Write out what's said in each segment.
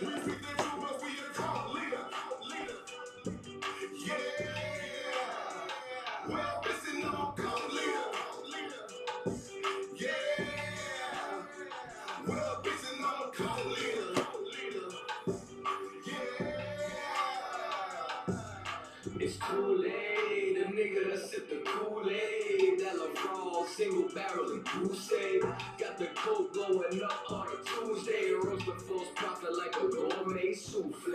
We speak the truth, but we a cult leader. Yeah. Well, listen, I'm a cult leader. Yeah. Well, listen, I'm a cult leader. Yeah. It's Kool-Aid, a nigga that sip the Kool-Aid. That LaFraud, single barrel and crusade. Got the coke blowing up on a Tuesday. Roast the false prophet like a gourmet souffle.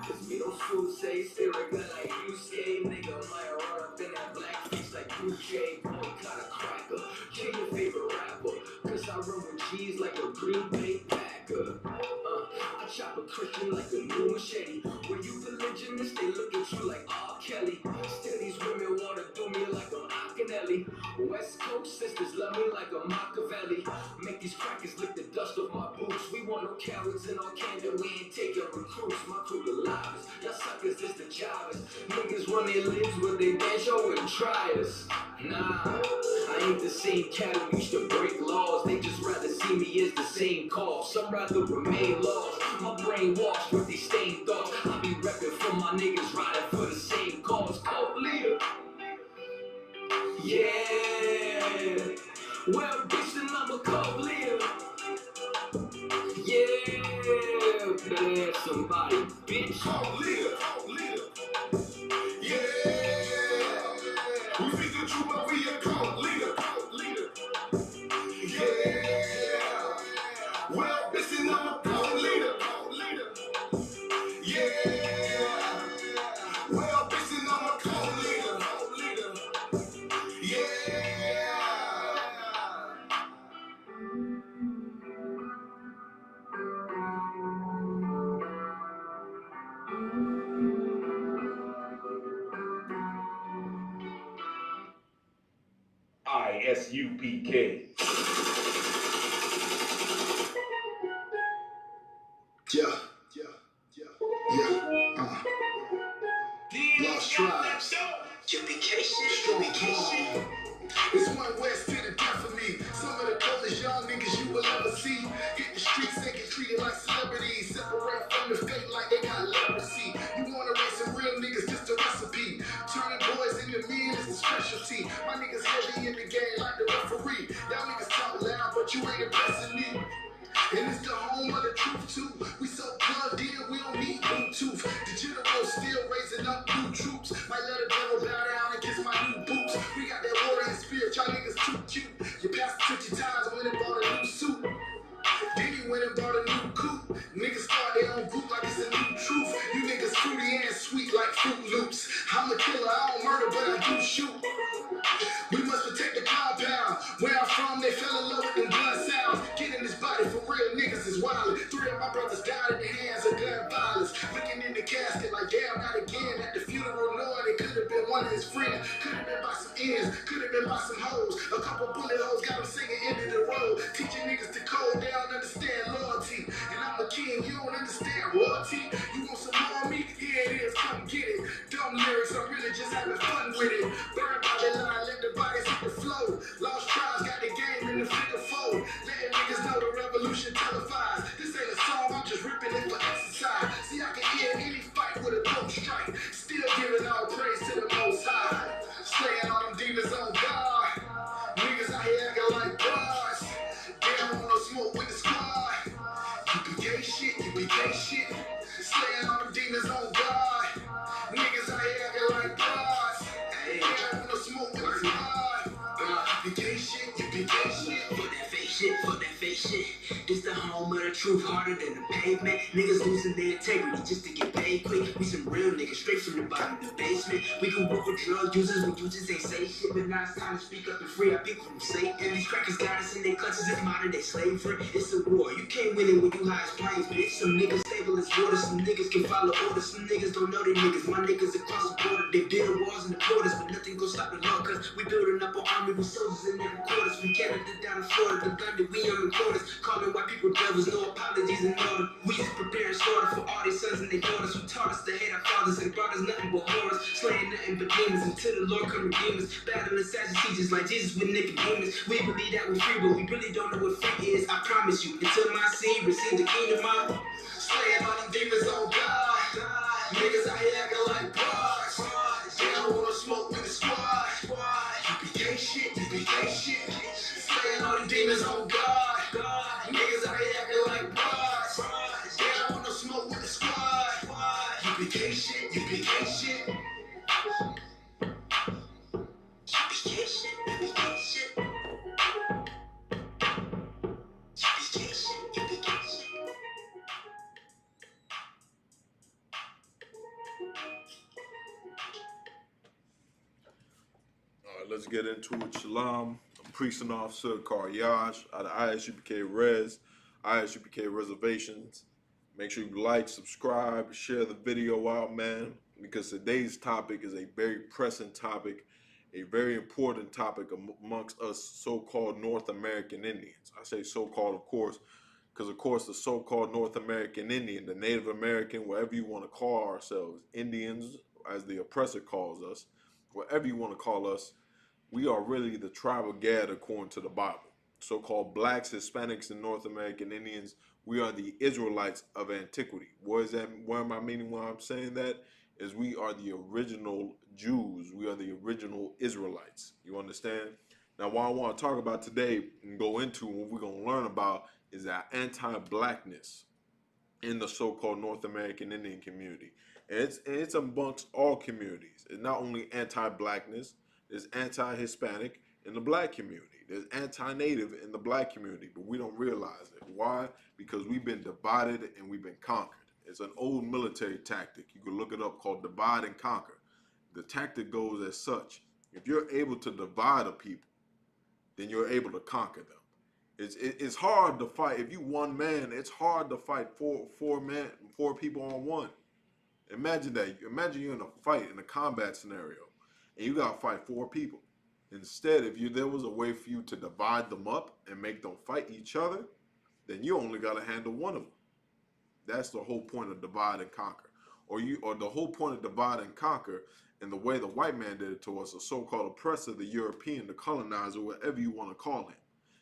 It's me, don't say, spirit gun like you skate. Nigga might run up in that black face like UJ. Boy, kinda cracker. Change your favorite rapper. Cause I run with G's like a Green Bay Packer. I chop a Christian like a new machete. When you religionist, they look at you like R. Kelly. Still these women wanna do me like I'm Akinelli. West Coast sisters love me like a Machiavelli. Make these crackers lick the dust off my boots. We want no cowards in our camp, we ain't taking recruits. My crew the livest, y'all suckers just the jobbers. Niggas run their lives with they dance, y'all wouldn't try us. Nah, I ain't the same cat who used to break laws. They just rather see me as the same cause. Some rather remain lost. My brain washed with these stained thoughts. I be reppin' for my niggas riding for the same cause. Cult leader. Yeah. Well, bitch, then I'm a cult leader. Yeah. Better ask somebody, bitch. Cult leader. Yeah. We speak the truth, but we a cult leader. Yeah. Well, listen, I'm a cult leader. Yeah. Well, listen, I'm a cult leader. Yeah. ISUPK. Yeah. Lost tribes. Strong home. It's one west to the death of me. Some of the coldest young niggas you will ever see. Hit the streets, they get treated like celebrities. Separate from the fake like they got leprosy. You wanna raise some real niggas, just a recipe. Turning boys into men is a specialty. My niggas heavy in the game like the referee. Y'all niggas talk loud, but you ain't impressing me. And it's the home of the truth too. We so plugged in, we don't need Bluetooth. The general still raising up new troops. Might let a devil bow down and kiss my new boots. We got that warrior spirit, y'all niggas too cute. Your pastor took your times and went and bought a new suit. Then he went and bought a new coupe. Niggas start their own group like it's a new truth. You niggas fruity and sweet like Fruit Loops. I'm a killer, I don't murder, but I do shoot. We must protect the compound. Where I'm from, they fell in love with them gun sounds. Getting this body for real niggas is wild. 3 of my brothers died at the hands of gun violence. Looking in the casket like damn, not again. At the funeral, knowing it could have been one of his friends. Could have been by some ends, could have been by some hoes. A couple bullet holes got him singing end of the road. Teaching niggas to code down, understand loyalty. And I'm a king, you don't understand royalty. You want some more of me? Here it is, come get it. Dumb lyrics, I'm really just having fun with it. Burn by the line, let the bodies hit the flow. Lost tribes got the game in the figure four. Letting niggas know the revolution televised. This ain't a song, I'm just ripping it for exercise. See, I can end any fight with a dope strike. Still giving all praise to the Most High. Slaying all them demons on God. Niggas out here acting like gods. They don't want no smoke with the squad. UPK shit. Slaying all them demons on God. Niggas out here acting like gods. They don't want no smoke with the squad. UPK shit. Fuck that fake shit. This the home of the truth, harder than the pavement. Niggas losing their integrity just to get paid quick. We some real niggas straight from the bottom of the basement. We can work with drug users when users ain't say shit, but now it's time to speak up and free our people from Satan. These crackers got us in their clutches, it's modern day slavery. It's a war, you can't win it when you high as planes, bitch. Some niggas stable as water, some niggas can follow orders. Some niggas don't know they niggas, my niggas across the border. They build the walls and the borders, but nothing gon' stop the law. Cause we building up an army with soldiers in every quarters. From Canada down to Florida, the thunder, we on the quarters. Calling white people devils, no apologies in order. We just preparing slaughter for all these sons and their daughters who taught us to hate our fathers and brought us nothing but horrors. Slaying nothing but demons until the Lord come redeem us. Battling Sadducees like Jesus with Nicodemus. We believe that we're free, but we really don't know what free is. I promise you, until my seed receive the kingdom of. Slaying all them You be patient. All right, let's get into it. Shalom. I'm Priest and Officer Karyash out of ISUPK Res, ISUPK Reservations. Make sure you like, subscribe, share the video out, man, because today's topic is a very pressing topic, a very important topic amongst us so-called North American Indians. I say so-called, of course, because of course the so-called North American Indian, the Native American, whatever you want to call ourselves, Indians, as the oppressor calls us, whatever you want to call us, we are really the tribe of Gad according to the Bible. So-called blacks, Hispanics, and North American Indians, we are the Israelites of antiquity. What is that? What am I meaning when I'm saying that? Is we are the original Jews. We are the original Israelites. You understand? Now, what I want to talk about today and go into, what we're going to learn about, is that anti-blackness in the so-called North American Indian community. And it's amongst all communities. It's not only anti-blackness, there's anti-Hispanic in the black community. There's anti-native in the black community, but we don't realize it. Why? Because we've been divided and we've been conquered. It's an old military tactic. You can look it up, called divide and conquer. The tactic goes as such. If you're able to divide a people, then you're able to conquer them. It's hard to fight. If you one man, it's hard to fight four people on one. Imagine that. Imagine you're in a fight, in a combat scenario, and you gotta fight four people. Instead, if there was a way for you to divide them up and make them fight each other, then you only gotta handle one of them. That's the whole point of divide and conquer. Or the whole point of divide and conquer, and the way the white man did it to us, the so-called oppressor, the European, the colonizer, whatever you want to call him.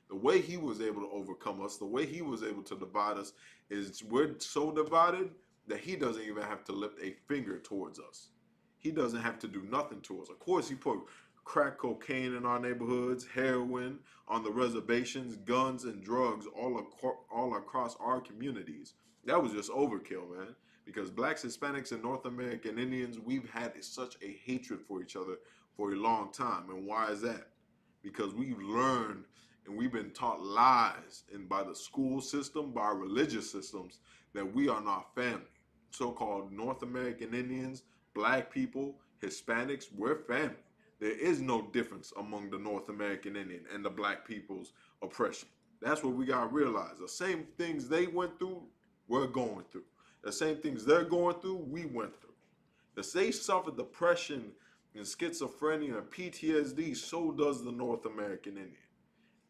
The way he was able to overcome us, the way he was able to divide us, is we're so divided that he doesn't even have to lift a finger towards us. He doesn't have to do nothing to us. Of course, he put crack cocaine in our neighborhoods, heroin on the reservations, guns and drugs all across our communities. That was just overkill, man. Because blacks, Hispanics, and North American Indians, we've had such a hatred for each other for a long time. And why is that? Because we've learned and we've been taught lies and by the school system, by our religious systems, that we are not family. So-called North American Indians, black people, Hispanics, we're family. There is no difference among the North American Indian and the black people's oppression. That's what we gotta realize. The same things they went through, we're going through. The same things they're going through, we went through. As they suffered depression and schizophrenia and PTSD, so does the North American Indian.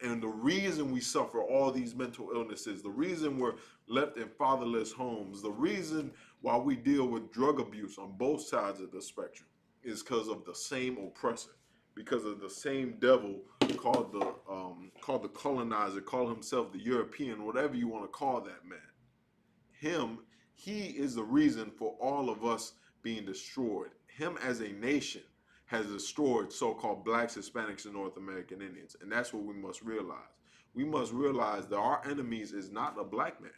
And the reason we suffer all these mental illnesses, the reason we're left in fatherless homes, the reason why we deal with drug abuse on both sides of the spectrum is because of the same oppressor, because of the same devil called the colonizer, call himself the European, whatever you want to call that man. He is the reason for all of us being destroyed. Him as a nation has destroyed so-called blacks, Hispanics, and North American Indians. And that's what we must realize. We must realize that our enemies is not a black man.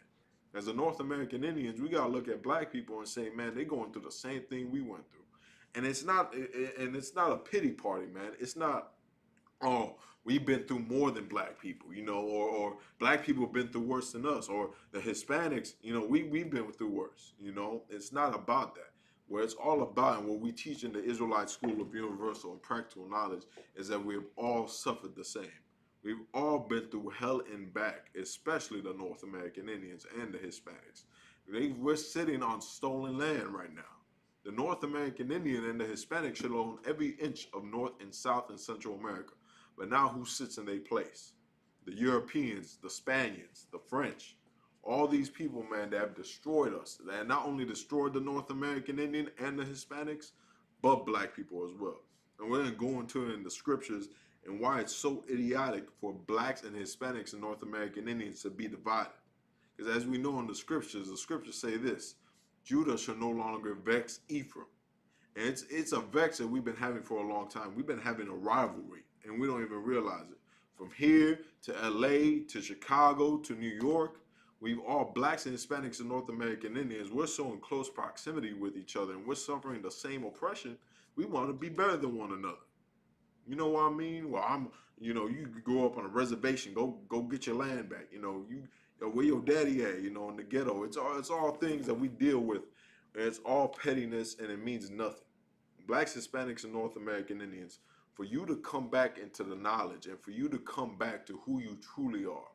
As a North American Indians, we gotta look at black people and say, man, they're going through the same thing we went through. And it's not a pity party, man. It's not, oh, we've been through more than black people, or black people have been through worse than us, or the Hispanics, we've been through worse, It's not about that. Where it's all about, and what we teach in the Israelite School of Universal and Practical Knowledge, is that we've all suffered the same. We've all been through hell and back, especially the North American Indians and the Hispanics. We're sitting on stolen land right now. The North American Indian and the Hispanic should own every inch of North and South and Central America. But now who sits in their place? The Europeans, the Spaniards, the French, all these people, man, that have destroyed us. That not only destroyed the North American Indian and the Hispanics, but black people as well. And we're going to go into it in the scriptures and why it's so idiotic for blacks and Hispanics and North American Indians to be divided. Because as we know in the scriptures say this: Judah shall no longer vex Ephraim. And it's a vex that we've been having for a long time. We've been having a rivalry, and we don't even realize it. From here to LA to Chicago to New York, We all blacks and Hispanics and North American Indians, we're so in close proximity with each other and we're suffering the same oppression. We want to be better than one another. You know what I mean? Well, you could go up on a reservation, go get your land back. Where your daddy at? In the ghetto. It's all things that we deal with, and it's all pettiness, and it means nothing. Blacks, Hispanics, and North American Indians, for you to come back into the knowledge and for you to come back to who you truly are,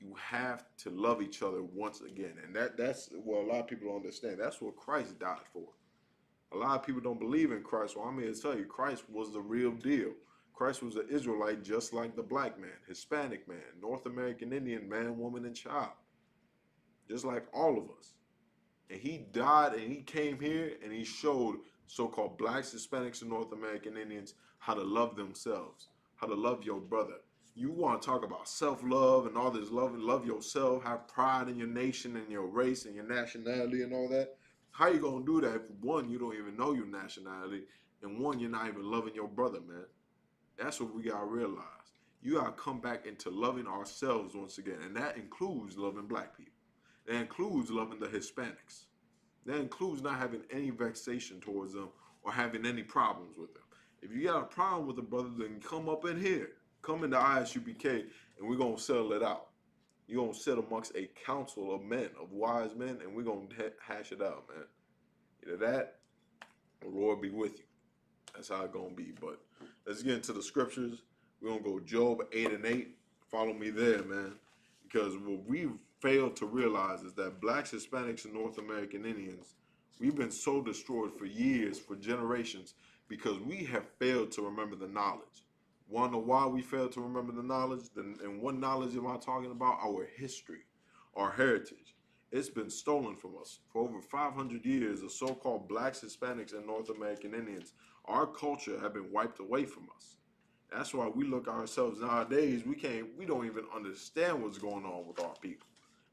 you have to love each other once again. And that's what a lot of people don't understand. That's what Christ died for. A lot of people don't believe in Christ. Well, I'm here to tell you, Christ was the real deal. Christ was an Israelite just like the black man, Hispanic man, North American Indian man, woman, and child. Just like all of us. And he died and he came here and he showed so-called blacks, Hispanics, and North American Indians how to love themselves, how to love your brother. You want to talk about self-love and all this love yourself, have pride in your nation and your race and your nationality and all that. How you going to do that if, one, you don't even know your nationality, and one, you're not even loving your brother, man? That's what we got to realize. You got to come back into loving ourselves once again, and that includes loving black people. That includes loving the Hispanics. That includes not having any vexation towards them or having any problems with them. If you got a problem with a brother, then come up in here. Come into ISUPK and we're going to settle it out. You're going to sit amongst a council of men, of wise men, and we're going to hash it out, man. Either that or Lord be with you. That's how it's going to be. But let's get into the scriptures. We're going to go Job 8 and 8. Follow me there, man. Because what we've failed to realize is that blacks, Hispanics, and North American Indians, we've been so destroyed for years, for generations, because we have failed to remember the knowledge. Want to know why we failed to remember the knowledge? And what knowledge am I talking about? Our history, our heritage. It's been stolen from us. For over 500 years, the so-called blacks, Hispanics, and North American Indians, our culture have been wiped away from us. That's why we look at ourselves nowadays. We don't even understand what's going on with our people.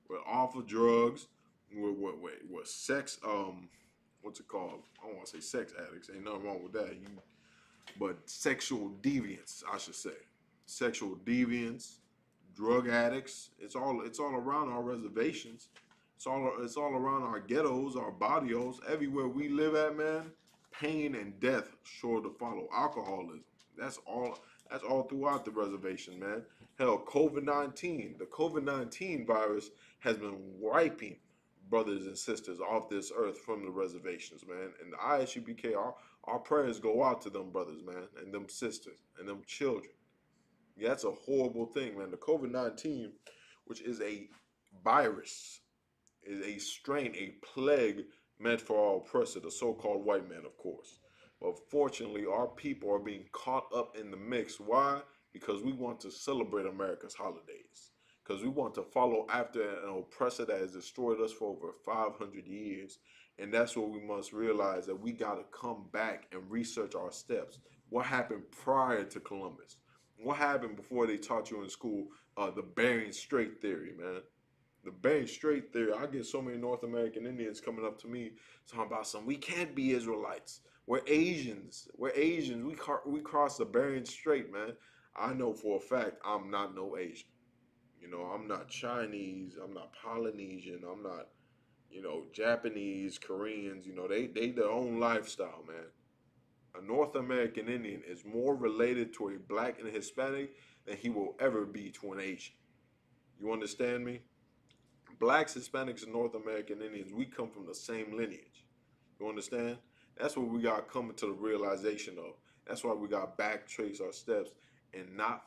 We're off of drugs. We're sex. What's it called? I don't want to say sex addicts. Ain't nothing wrong with that. But sexual deviants, I should say. Sexual deviants, drug addicts. It's all around our reservations. It's all around our ghettos, our barrios, everywhere we live at, man. Pain and death sure to follow. Alcoholism. That's all throughout the reservation, man. Hell, the COVID-19 virus has been wiping brothers and sisters off this earth from the reservations, man. And the ISUBK, our prayers go out to them brothers, man, and them sisters, and them children. Yeah, that's a horrible thing, man. The COVID-19, which is a virus, is a strain, a plague meant for our oppressor, the so-called white man, of course. But fortunately, our people are being caught up in the mix. Why? Because we want to celebrate America's holidays. Because we want to follow after an oppressor that has destroyed us for over 500 years. And that's what we must realize, that we got to come back and research our steps. What happened prior to Columbus? What happened before they taught you in school the Bering Strait theory, man? The Bering Strait theory. I get so many North American Indians coming up to me talking about we can't be Israelites. We're Asians. We're Asians. We crossed the Bering Strait, man. I know for a fact I'm not no Asian. I'm not Chinese. I'm not Polynesian. I'm not, Japanese, Koreans. They their own lifestyle, man. A North American Indian is more related to a black and a Hispanic than he will ever be to an Asian. You understand me? Blacks, Hispanics, and North American Indians, we come from the same lineage. You understand? That's what we got coming to the realization of. That's why we got backtrace our steps and not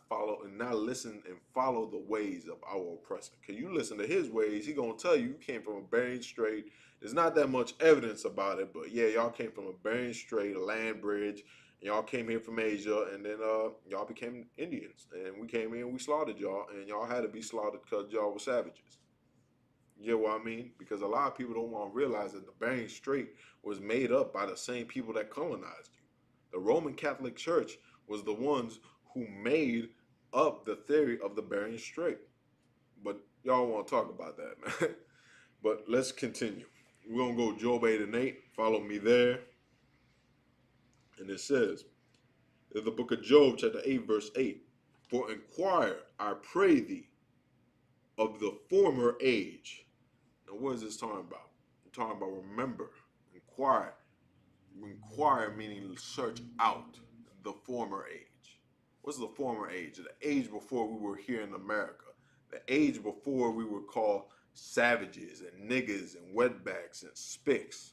listen and follow the ways of our oppressor. Cause you listen to his ways, he gonna tell you came from a Bering Strait. There's not that much evidence about it, but yeah, y'all came from a Bering Strait, a land bridge. Y'all came here from Asia, and then y'all became Indians, and we came here and we slaughtered y'all, and y'all had to be slaughtered because y'all were savages. You get what I mean? Because a lot of people don't want to realize that the Bering Strait was made up by the same people that colonized you. The Roman Catholic Church was the ones who made up the theory of the Bering Strait. But y'all want to talk about that, man. But let's continue. We're going to go Job 8 and 8. Follow me there. And it says, in the book of Job, chapter 8, verse 8, for inquire, I pray thee, of the former age. Now, what is this talking about? I'm talking about remember, inquire. Inquire meaning search out the former age. What's the former age? The age before we were here in America. The age before we were called savages and niggas and wetbacks and spics.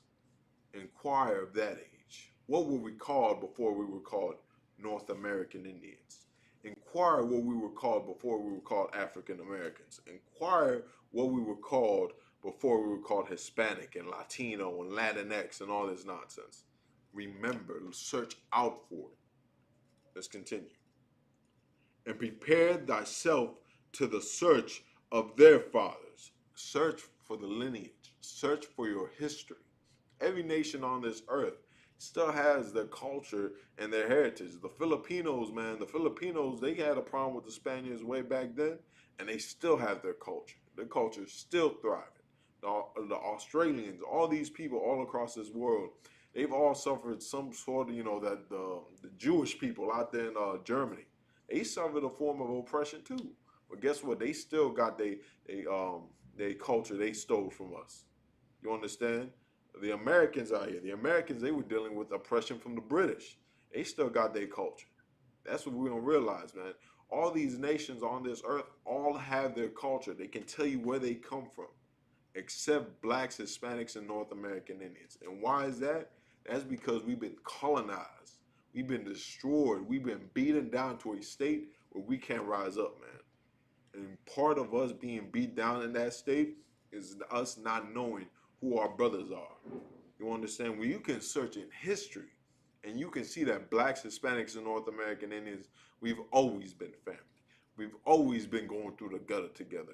Inquire of that age. What were we called before we were called North American Indians? Inquire what we were called before we were called African Americans. Inquire what we were called before we were called Hispanic and Latino and Latinx and all this nonsense. Remember, search out for it. Let's continue. And prepare thyself to the search of their fathers. Search for the lineage. Search for your history. Every nation on this earth still has their culture and their heritage. The Filipinos, man, the Filipinos, they had a problem with the Spaniards way back then, and they still have their culture. Their culture is still thriving. The Australians, all these people all across this world, they've all suffered some sort of, that the Jewish people out there in Germany, they suffered a form of oppression too. But guess what? They still got they culture they stole from us. You understand? The Americans out here, the Americans, they were dealing with oppression from the British. They still got their culture. That's what we don't realize, man. All these nations on this earth all have their culture. They can tell you where they come from, except blacks, Hispanics, and North American Indians. And why is that? That's because we've been colonized. We've been destroyed. We've been beaten down to a state where we can't rise up, man. And part of us being beat down in that state is us not knowing who our brothers are. You understand? When you can search in history and you can see that blacks, Hispanics, and North American Indians, we've always been family. We've always been going through the gutter together.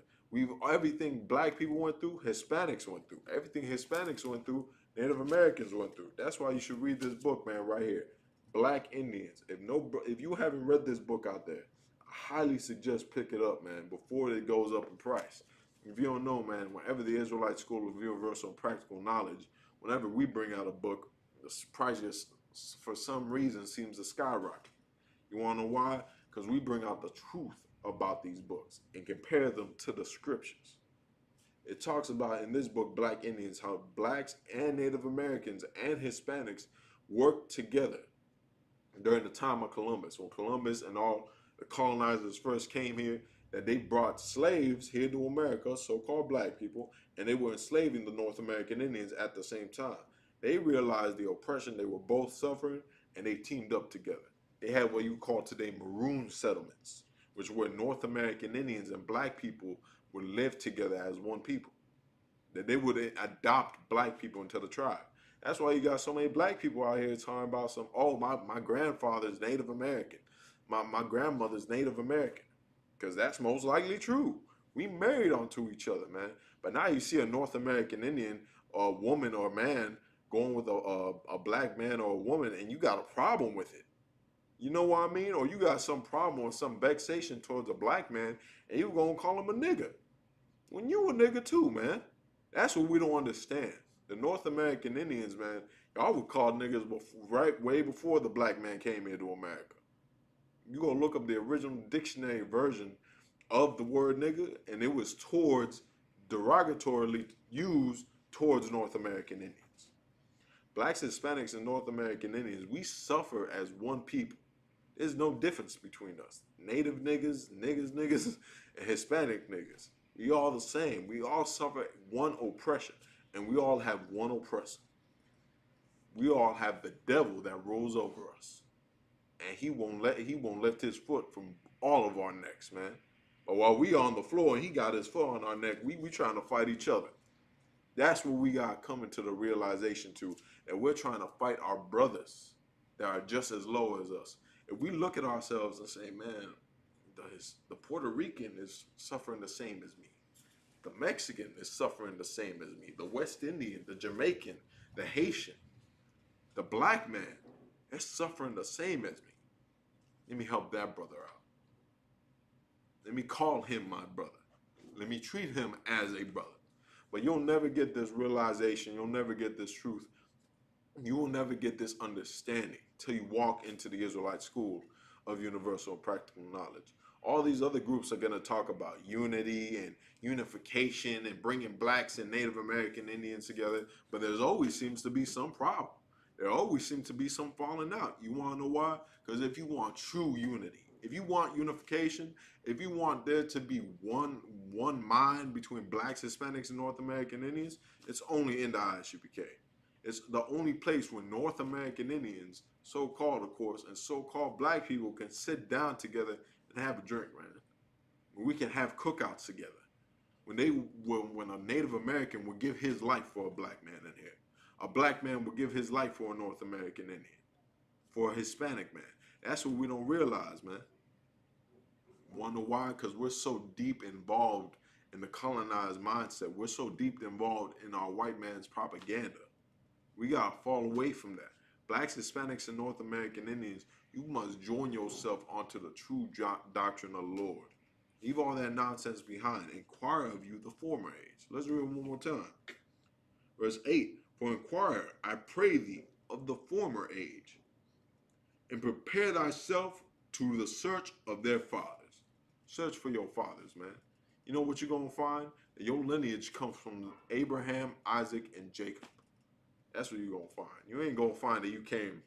Everything black people went through, Hispanics went through. Everything Hispanics went through, Native Americans went through. That's why you should read this book, man, right here. Black Indians. If you haven't read this book out there, I highly suggest pick it up, man, before it goes up in price. If you don't know, man, whenever the Israelite School of Universal and Practical Knowledge, whenever we bring out a book, the price just, for some reason, seems to skyrocket. You want to know why? Because we bring out the truth about these books and compare them to the scriptures. It talks about in this book, Black Indians, how blacks and Native Americans and Hispanics worked together during the time of Columbus. When Columbus and all the colonizers first came here, that they brought slaves here to America, so-called black people, and they were enslaving the North American Indians at the same time. They realized the oppression they were both suffering, and they teamed up together. They had what you call today maroon settlements, which were North American Indians and black people would live together as one people. That they would adopt black people into the tribe. That's why you got so many black people out here talking about my grandfather's Native American. My grandmother's Native American. Because that's most likely true. We married onto each other, man. But now you see a North American Indian or a woman or a man going with a black man or a woman, and you got a problem with it. You know what I mean? Or you got some problem or some vexation towards a black man, and you gonna call him a nigga. When you a nigga too, man. That's what we don't understand. The North American Indians, man, y'all would call niggas way before the black man came here to America. You gonna look up the original dictionary version of the word nigga, and it was derogatorily used towards North American Indians. Blacks, Hispanics, and North American Indians, we suffer as one people. There's no difference between us. Native niggas, niggas, and Hispanic niggas. We all the same. We all suffer one oppression, and we all have one oppressor. We all have the devil that rules over us, and he won't lift his foot from all of our necks, man. But while we on the floor and he got his foot on our neck, we trying to fight each other. That's what we got coming to the realization to, that we're trying to fight our brothers that are just as low as us. If we look at ourselves and say, man, the Puerto Rican is suffering the same as me. The Mexican is suffering the same as me. The West Indian, the Jamaican, the Haitian, the black man is suffering the same as me. Let me help that brother out. Let me call him my brother. Let me treat him as a brother. But you'll never get this realization. You'll never get this truth. You will never get this understanding till you walk into the Israelite School of Universal and Practical Knowledge. All these other groups are going to talk about unity and unification and bringing blacks and Native American Indians together, but there's always seems to be some problem. There always seems to be some falling out. You want to know why? Because if you want true unity, if you want unification, if you want there to be one mind between blacks, Hispanics, and North American Indians, it's only in the ISUPK. It's the only place where North American Indians, so-called, of course, and so-called black people can sit down together and have a drink, man. We can have cookouts together. When a Native American would give his life for a black man in here, a black man would give his life for a North American Indian, for a Hispanic man. That's what we don't realize, man. Wonder why? Because we're so deep involved in the colonized mindset. We're so deep involved in our white man's propaganda. We gotta fall away from that. Blacks, Hispanics, and North American Indians, you must join yourself onto the true doctrine of the Lord. Leave all that nonsense behind. Inquire of you the former age. Let's read it one more time. Verse 8, for inquire, I pray thee, of the former age, and prepare thyself to the search of their fathers. Search for your fathers, man. You know what you're going to find? That your lineage comes from Abraham, Isaac, and Jacob. That's what you're going to find. You ain't going to find that you came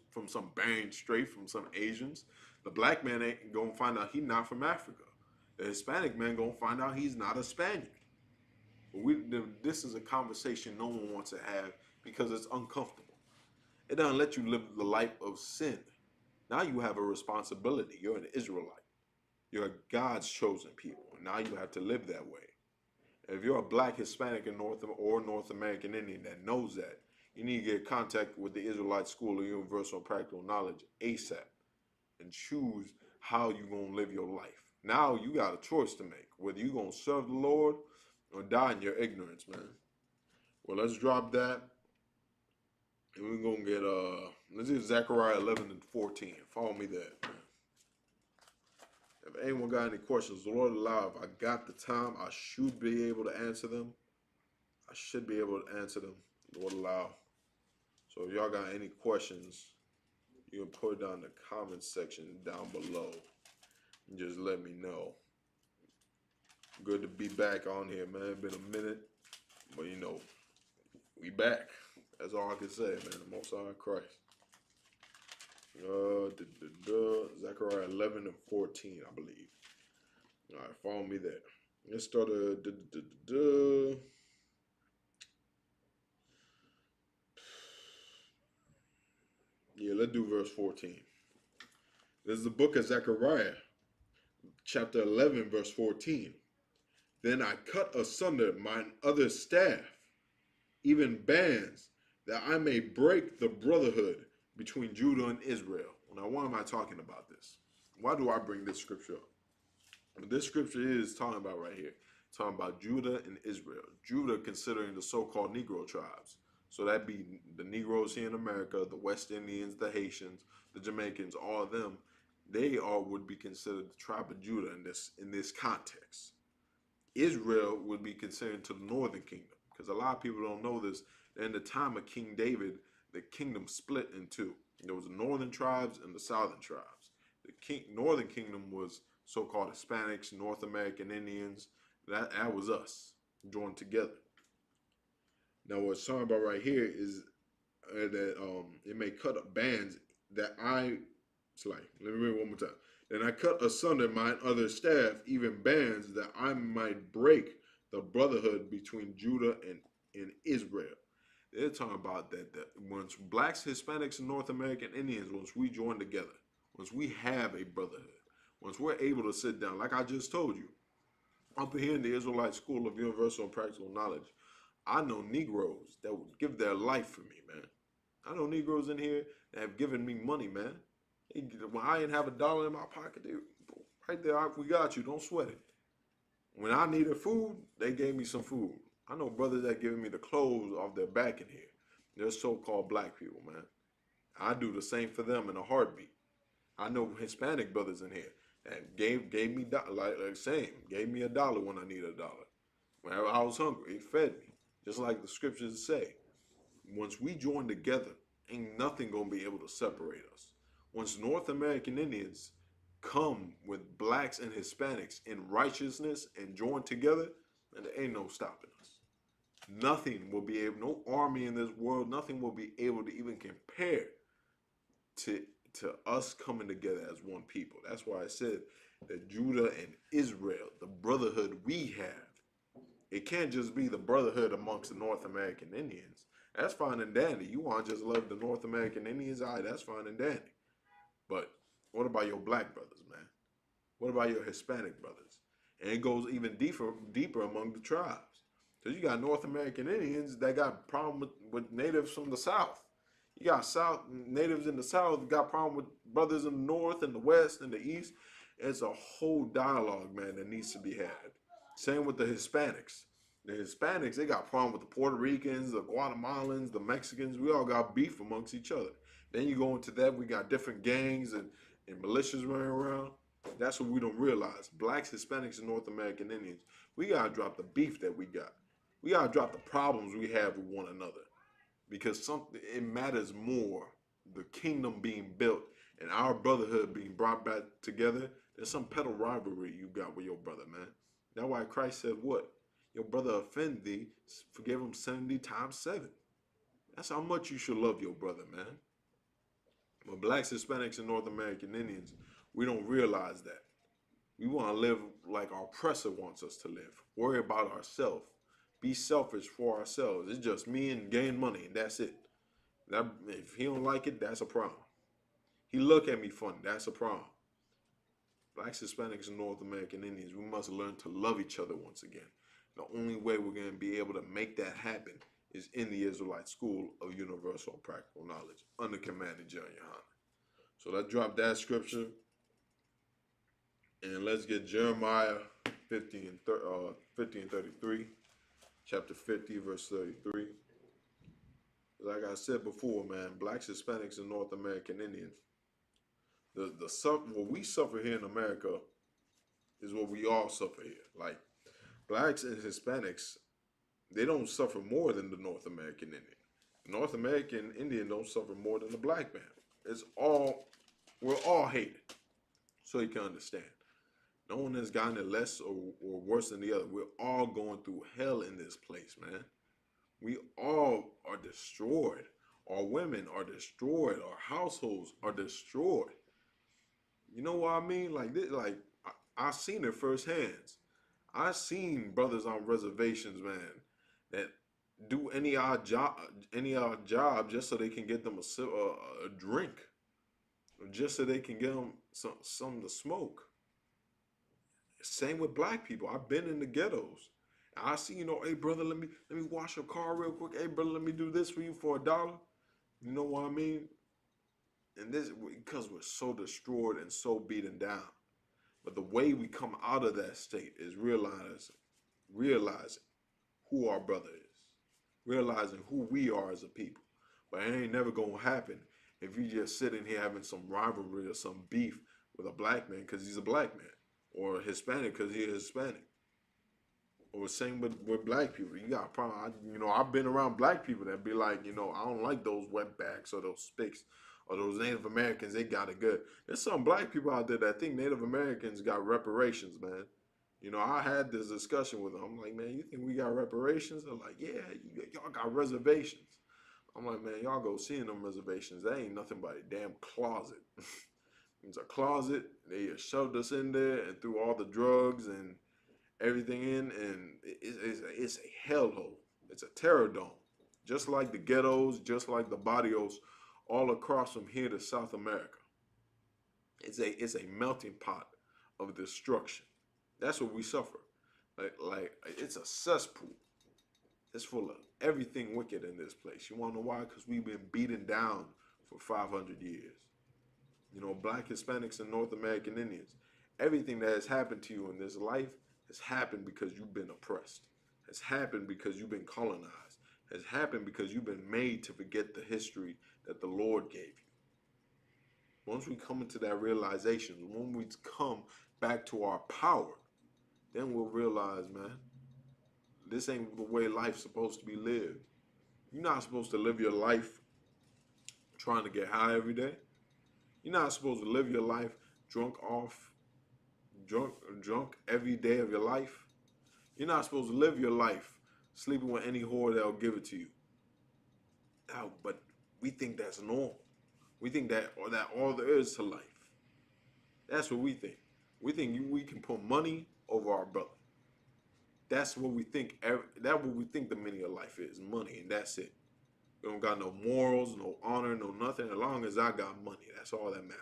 from some bang straight from some Asians. The black man ain't going to find out he's not from Africa. The Hispanic man going to find out he's not a Spaniard. This is a conversation no one wants to have because it's uncomfortable. It doesn't let you live the life of sin. Now you have a responsibility. You're an Israelite. You're God's chosen people. Now you have to live that way. If you're a black, Hispanic, and North American Indian that knows that, you need to get in contact with the Israelite School of Universal and Practical Knowledge ASAP and choose how you're going to live your life. Now you got a choice to make, whether you're going to serve the Lord or die in your ignorance, man. Well, let's drop that. And we're going to get, let's do Zechariah 11 and 14. Follow me there, man. If anyone got any questions, the Lord allow, if I got the time, I should be able to answer them. I should be able to answer them, the Lord allow. So if y'all got any questions, you can put it down in the comments section down below. And just let me know. Good to be back on here, man. It's been a minute. But you know, we back. That's all I can say, man. The Most High Christ. Zechariah 11 and 14, I believe. All right, follow me there. Let's start yeah, let's do verse 14. This is the book of Zechariah, chapter 11, verse 14. Then I cut asunder mine other staff, even bands, that I may break the brotherhood between Judah and Israel. Now, why am I talking about this? Why do I bring this scripture up? This scripture is talking about right here, talking about Judah and Israel. Judah considering the so-called Negro tribes. So that'd be the Negroes here in America, the West Indians, the Haitians, the Jamaicans, all of them. They all would be considered the tribe of Judah in this context. Israel would be considered to the northern kingdom, because a lot of people don't know this. In the time of King David, the kingdom split in two. There was the northern tribes and the southern tribes. The northern kingdom was so-called Hispanics, North American Indians. That was us joined together. Now what it's talking about right here is that it may cut up bands that it's like, let me read it one more time. Then I cut asunder mine other staff, even bands, that I might break the brotherhood between Judah and Israel. They're talking about that once blacks, Hispanics, and North American Indians, once we join together, once we have a brotherhood, once we're able to sit down, like I just told you, up here in the Israelite School of Universal and Practical Knowledge, I know Negroes that would give their life for me, man. I know Negroes in here that have given me money, man. When I didn't have $1 in my pocket, right there, we got you. Don't sweat it. When I needed food, they gave me some food. I know brothers that giving me the clothes off their back in here. They're so-called black people, man. I do the same for them in a heartbeat. I know Hispanic brothers in here that gave me like same, gave me $1 when I needed $1. Whenever I was hungry, he fed me. Just like the scriptures say. Once we join together, ain't nothing gonna be able to separate us. Once North American Indians come with blacks and Hispanics in righteousness and join together, and there ain't no stopping us. Nothing will be able, no army in this world, nothing will be able to even compare to us coming together as one people. That's why I said that Judah and Israel, the brotherhood we have, it can't just be the brotherhood amongst the North American Indians. That's fine and dandy. You want to just love the North American Indians? All right, that's fine and dandy. But what about your black brothers, man? What about your Hispanic brothers? And it goes even deeper among the tribes. Because you got North American Indians that got problem with natives from the South. You got South natives in the South got problem with brothers in the North and the West and the East. It's a whole dialogue, man, that needs to be had. Same with the Hispanics. The Hispanics, they got problem with the Puerto Ricans, the Guatemalans, the Mexicans. We all got beef amongst each other. Then you go into that, we got different gangs and militias running around. That's what we don't realize. Blacks, Hispanics, and North American Indians, we gotta drop the beef that we got. We gotta drop the problems we have with one another. Because it matters more, the kingdom being built and our brotherhood being brought back together. There's some petty rivalry you got with your brother, man. That's why Christ said what? Your brother offend thee, forgive him 70 times 7. That's how much you should love your brother, man. But blacks, Hispanics, and North American Indians, we don't realize that. We want to live like our oppressor wants us to live. Worry about ourselves. Be selfish for ourselves. It's just me and gain money, and that's it. If he don't like it, that's a problem. He look at me funny, that's a problem. Blacks, Hispanics, and North American Indians, we must learn to love each other once again. The only way we're going to be able to make that happen is in the Israelite School of Universal Practical Knowledge under command of John Yohanan. So let's drop that scripture. And let's get Jeremiah 50 and 33. Chapter 50, verse 33. Like I said before, man, blacks, Hispanics, and North American Indians, what we suffer here in America is what we all suffer here. Like, blacks and Hispanics, they don't suffer more than the North American Indian. The North American Indian don't suffer more than the black man. We're all hated. So you can understand. No one has gotten it less or worse than the other. We're all going through hell in this place, man. We all are destroyed. Our women are destroyed. Our households are destroyed. You know what I mean? Like this, like I've seen it firsthand. I've seen brothers on reservations, man, that do any odd job just so they can get them a drink, or just so they can get them something to smoke. Same with black people. I've been in the ghettos. I see, hey brother, let me wash your car real quick. Hey brother, let me do this for you for $1. You know what I mean? And this because we're so destroyed and so beaten down. But the way we come out of that state is realizing who our brother is, realizing who we are as a people. But it ain't never gonna happen if you just sitting here having some rivalry or some beef with a black man because he's a black man, or a Hispanic because he's Hispanic. Or same with black people. You got a problem. I've been around black people that be like, I don't like those wetbacks or those sticks or those Native Americans. They got it good. There's some black people out there that think Native Americans got reparations, man. I had this discussion with them. I'm like, man, you think we got reparations? They're like, yeah, y'all got reservations. I'm like, man, y'all go see them reservations. That ain't nothing but a damn closet. It's a closet. They shoved us in there and threw all the drugs and everything in, and it's a hellhole. It's a terror dome, just like the ghettos, just like the barrios, all across from here to South America. It's a melting pot of destruction. That's what we suffer. Like it's a cesspool. It's full of everything wicked in this place. You want to know why? Because we've been beaten down for 500 years. Black, Hispanics, and North American Indians. Everything that has happened to you in this life has happened because you've been oppressed. Has happened because you've been colonized. Has happened because you've been made to forget the history that the Lord gave you. Once we come into that realization, when we come back to our power, then we'll realize, man, this ain't the way life's supposed to be lived. You're not supposed to live your life trying to get high every day. You're not supposed to live your life drunk off, drunk every day of your life. You're not supposed to live your life sleeping with any whore that'll give it to you. Now, but we think that's normal. We think that or that all there is to life. That's what we think. We think we can put money over our brother. That's what we think. That's what we think the meaning of life is: money, and that's it. We don't got no morals, no honor, no nothing. As long as I got money, that's all that matters.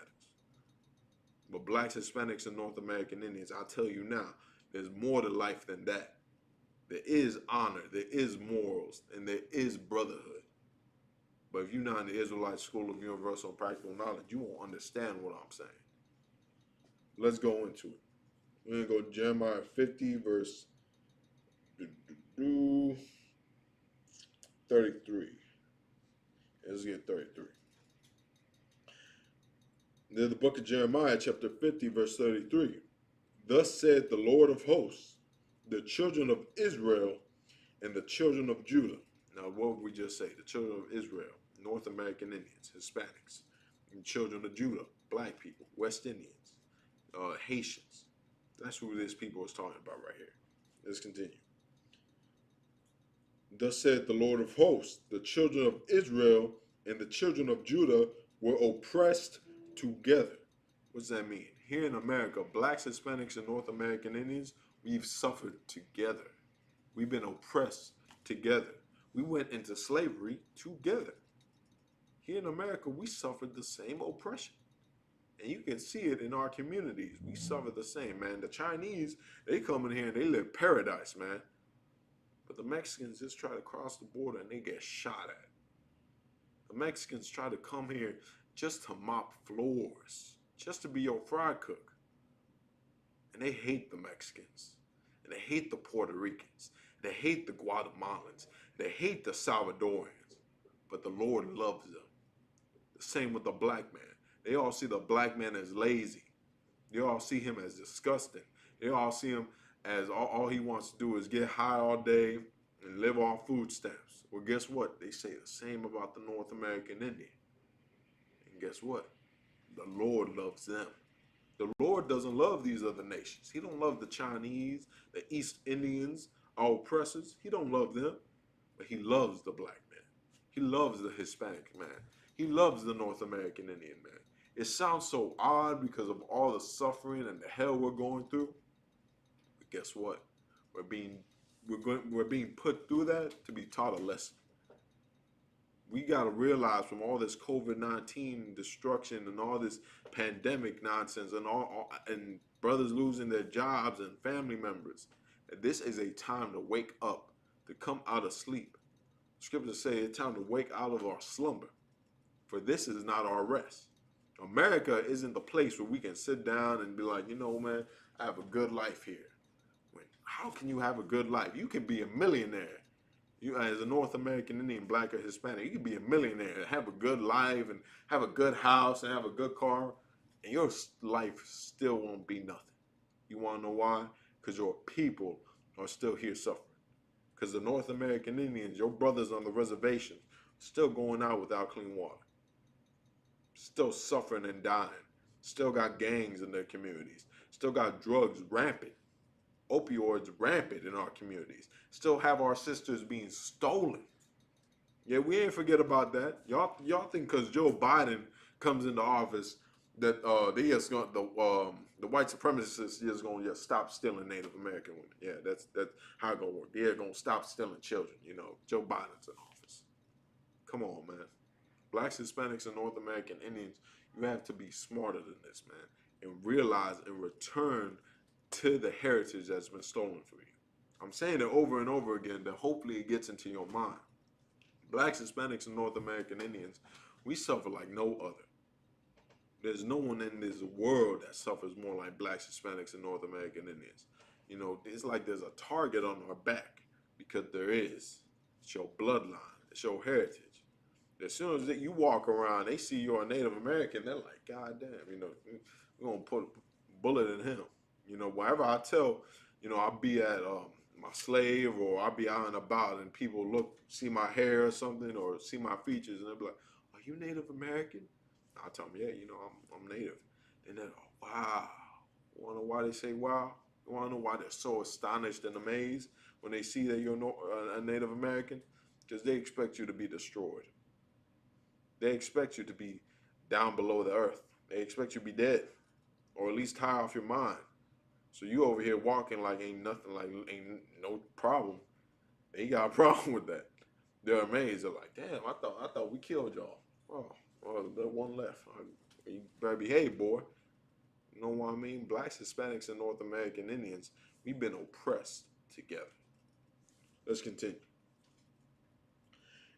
But blacks, Hispanics, and North American Indians, I tell you now, there's more to life than that. There is honor, there is morals, and there is brotherhood. But if you're not in the Israelite School of Universal and Practical Knowledge, you won't understand what I'm saying. Let's go into it. We're going to go to Jeremiah 50, verse 33. Let's get 33. There's the book of Jeremiah, chapter 50, verse 33. Thus said the Lord of hosts, the children of Israel and the children of Judah. Now, what would we just say? The children of Israel, North American Indians, Hispanics, and children of Judah, black people, West Indians, Haitians. That's who this people is talking about right here. Let's continue. Thus said the Lord of hosts, the children of Israel and the children of Judah were oppressed together. What does that mean? Here in America, blacks, Hispanics, and North American Indians, we've suffered together. We've been oppressed together. We went into slavery together. Here in America, we suffered the same oppression. And you can see it in our communities. We suffer the same, man. The Chinese, they come in here and they live paradise, man. But the Mexicans just try to cross the border and they get shot at. The Mexicans try to come here just to mop floors, just to be your fry cook. And they hate the Mexicans. And they hate the Puerto Ricans. They hate the Guatemalans. They hate the Salvadorians. But the Lord loves them. The same with the black man. They all see the black man as lazy. They all see him as disgusting. They all see him as all he wants to do is get high all day and live off food stamps. Well, guess what? They say the same about the North American Indian. And guess what? The Lord loves them. The Lord doesn't love these other nations. He don't love the Chinese, the East Indians, our oppressors. He don't love them. But he loves the black man. He loves the Hispanic man. He loves the North American Indian man. It sounds so odd because of all the suffering and the hell we're going through. But guess what? We're being put through that to be taught a lesson. We got to realize from all this COVID-19 destruction and all this pandemic nonsense and brothers losing their jobs and family members, that this is a time to wake up, to come out of sleep. Scriptures say it's time to wake out of our slumber, for this is not our rest. America isn't the place where we can sit down and be like, you know, man, I have a good life here. How can you have a good life? You can be a millionaire. You, as a North American Indian, black or Hispanic, you can be a millionaire, have a good life, and have a good house, and have a good car, and your life still won't be nothing. You want to know why? Because your people are still here suffering. Because the North American Indians, your brothers on the reservation, still going out without clean water. Still suffering and dying. Still got gangs in their communities. Still got drugs rampant. Opioids rampant in our communities. Still have our sisters being stolen. Yeah, we ain't forget about that. Y'all think because Joe Biden comes into office that they just gonna the white supremacists just gonna just stop stealing Native American women. Yeah, that's how it gonna work. They're gonna stop stealing children. You know, Joe Biden's in office. Come on, man. Blacks, Hispanics, and North American Indians, you have to be smarter than this, man, and realize and return to the heritage that's been stolen from you. I'm saying it over and over again that hopefully it gets into your mind. Blacks, Hispanics, and North American Indians, we suffer like no other. There's no one in this world that suffers more like blacks, Hispanics, and North American Indians. You know, it's like there's a target on our back because there is. It's your bloodline. It's your heritage. As soon as you walk around, they see you're a Native American, they're like, God damn, you know, we're going to put a bullet in him. You know, wherever I tell, you know, I'll be at my slave or I'll be out and about and people see my hair or something or see my features and they'll be like, are you Native American? I'll tell them, yeah, you know, I'm Native. And then, oh, wow. You wanna know why they say wow? You wanna know why they're so astonished and amazed when they see that you're a Native American? Because they expect you to be destroyed. They expect you to be down below the earth. They expect you to be dead, or at least high off your mind. So you over here walking like ain't nothing, like ain't no problem. They got a problem with that. They're amazed. They're like, damn, I thought we killed y'all. Oh, well, there's one left. You better behave, boy. You know what I mean? Blacks, Hispanics, and North American Indians, we've been oppressed together. Let's continue.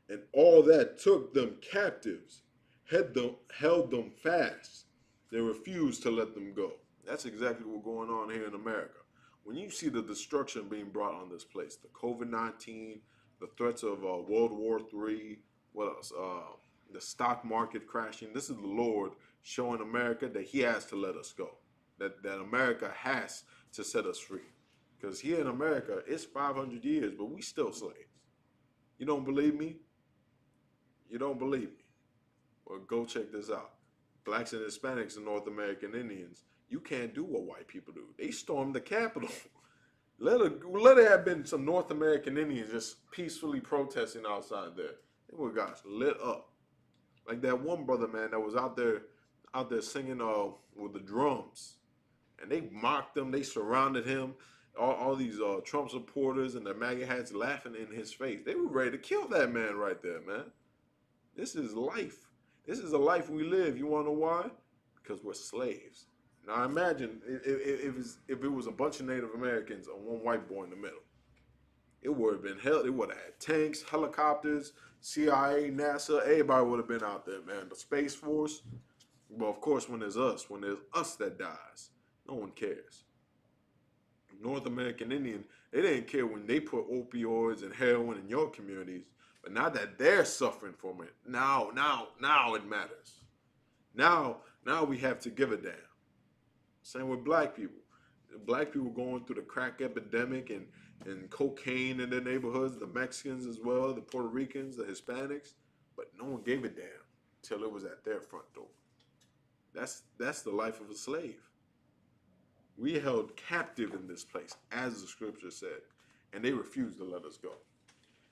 And all that took them captives, held them fast. They refused to let them go. That's exactly what's going on here in America. When you see the destruction being brought on this place, the COVID-19, the threats of World War III, what else? The stock market crashing. This is the Lord showing America that He has to let us go. That America has to set us free. Because here in America, it's 500 years, but we still slaves. You don't believe me? You don't believe me? Well, go check this out. Blacks and Hispanics and North American Indians, you can't do what white people do. They stormed the Capitol. Let it have been some North American Indians just peacefully protesting outside there. They were gosh lit up. Like that one brother, man, that was out there singing with the drums. And they mocked him, they surrounded him. All these Trump supporters and their MAGA hats laughing in his face. They were ready to kill that man right there, man. This is life. This is a life we live. You want to know why? Because we're slaves. Now imagine if it was a bunch of Native Americans and one white boy in the middle. It would have been hell. It would have had tanks, helicopters, CIA, NASA. Everybody would have been out there, man. The Space Force. But of course, when there's us that dies, no one cares. North American Indian, they didn't care when they put opioids and heroin in your communities. But now that they're suffering from it, now it matters. Now we have to give a damn. Same with black people. Black people going through the crack epidemic and cocaine in their neighborhoods, the Mexicans as well, the Puerto Ricans, the Hispanics, but no one gave a damn till it was at their front door. That's the life of a slave. We held captive in this place, as the scripture said, and they refused to let us go.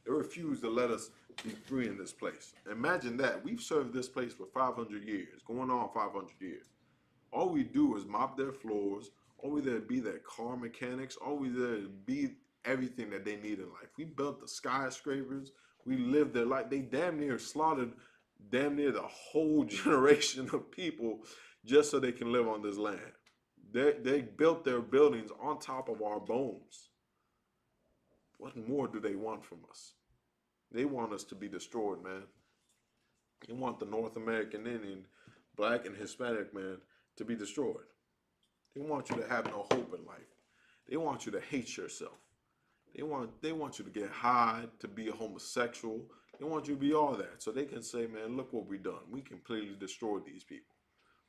They refused to let us be free in this place. Imagine that. We've served this place for 500 years, going on 500 years. All we do is mop their floors. All we there to be their car mechanics. All we there to be everything that they need in life. We built the skyscrapers. We lived their life. They damn near slaughtered damn near the whole generation of people just so they can live on this land. They built their buildings on top of our bones. What more do they want from us? They want us to be destroyed, man. They want the North American Indian, black and Hispanic man to be destroyed. They want you to have no hope in life. They want you to hate yourself. They want you to get high, to be a homosexual. They want you to be all that. So they can say, man, look what we've done. We completely destroyed these people.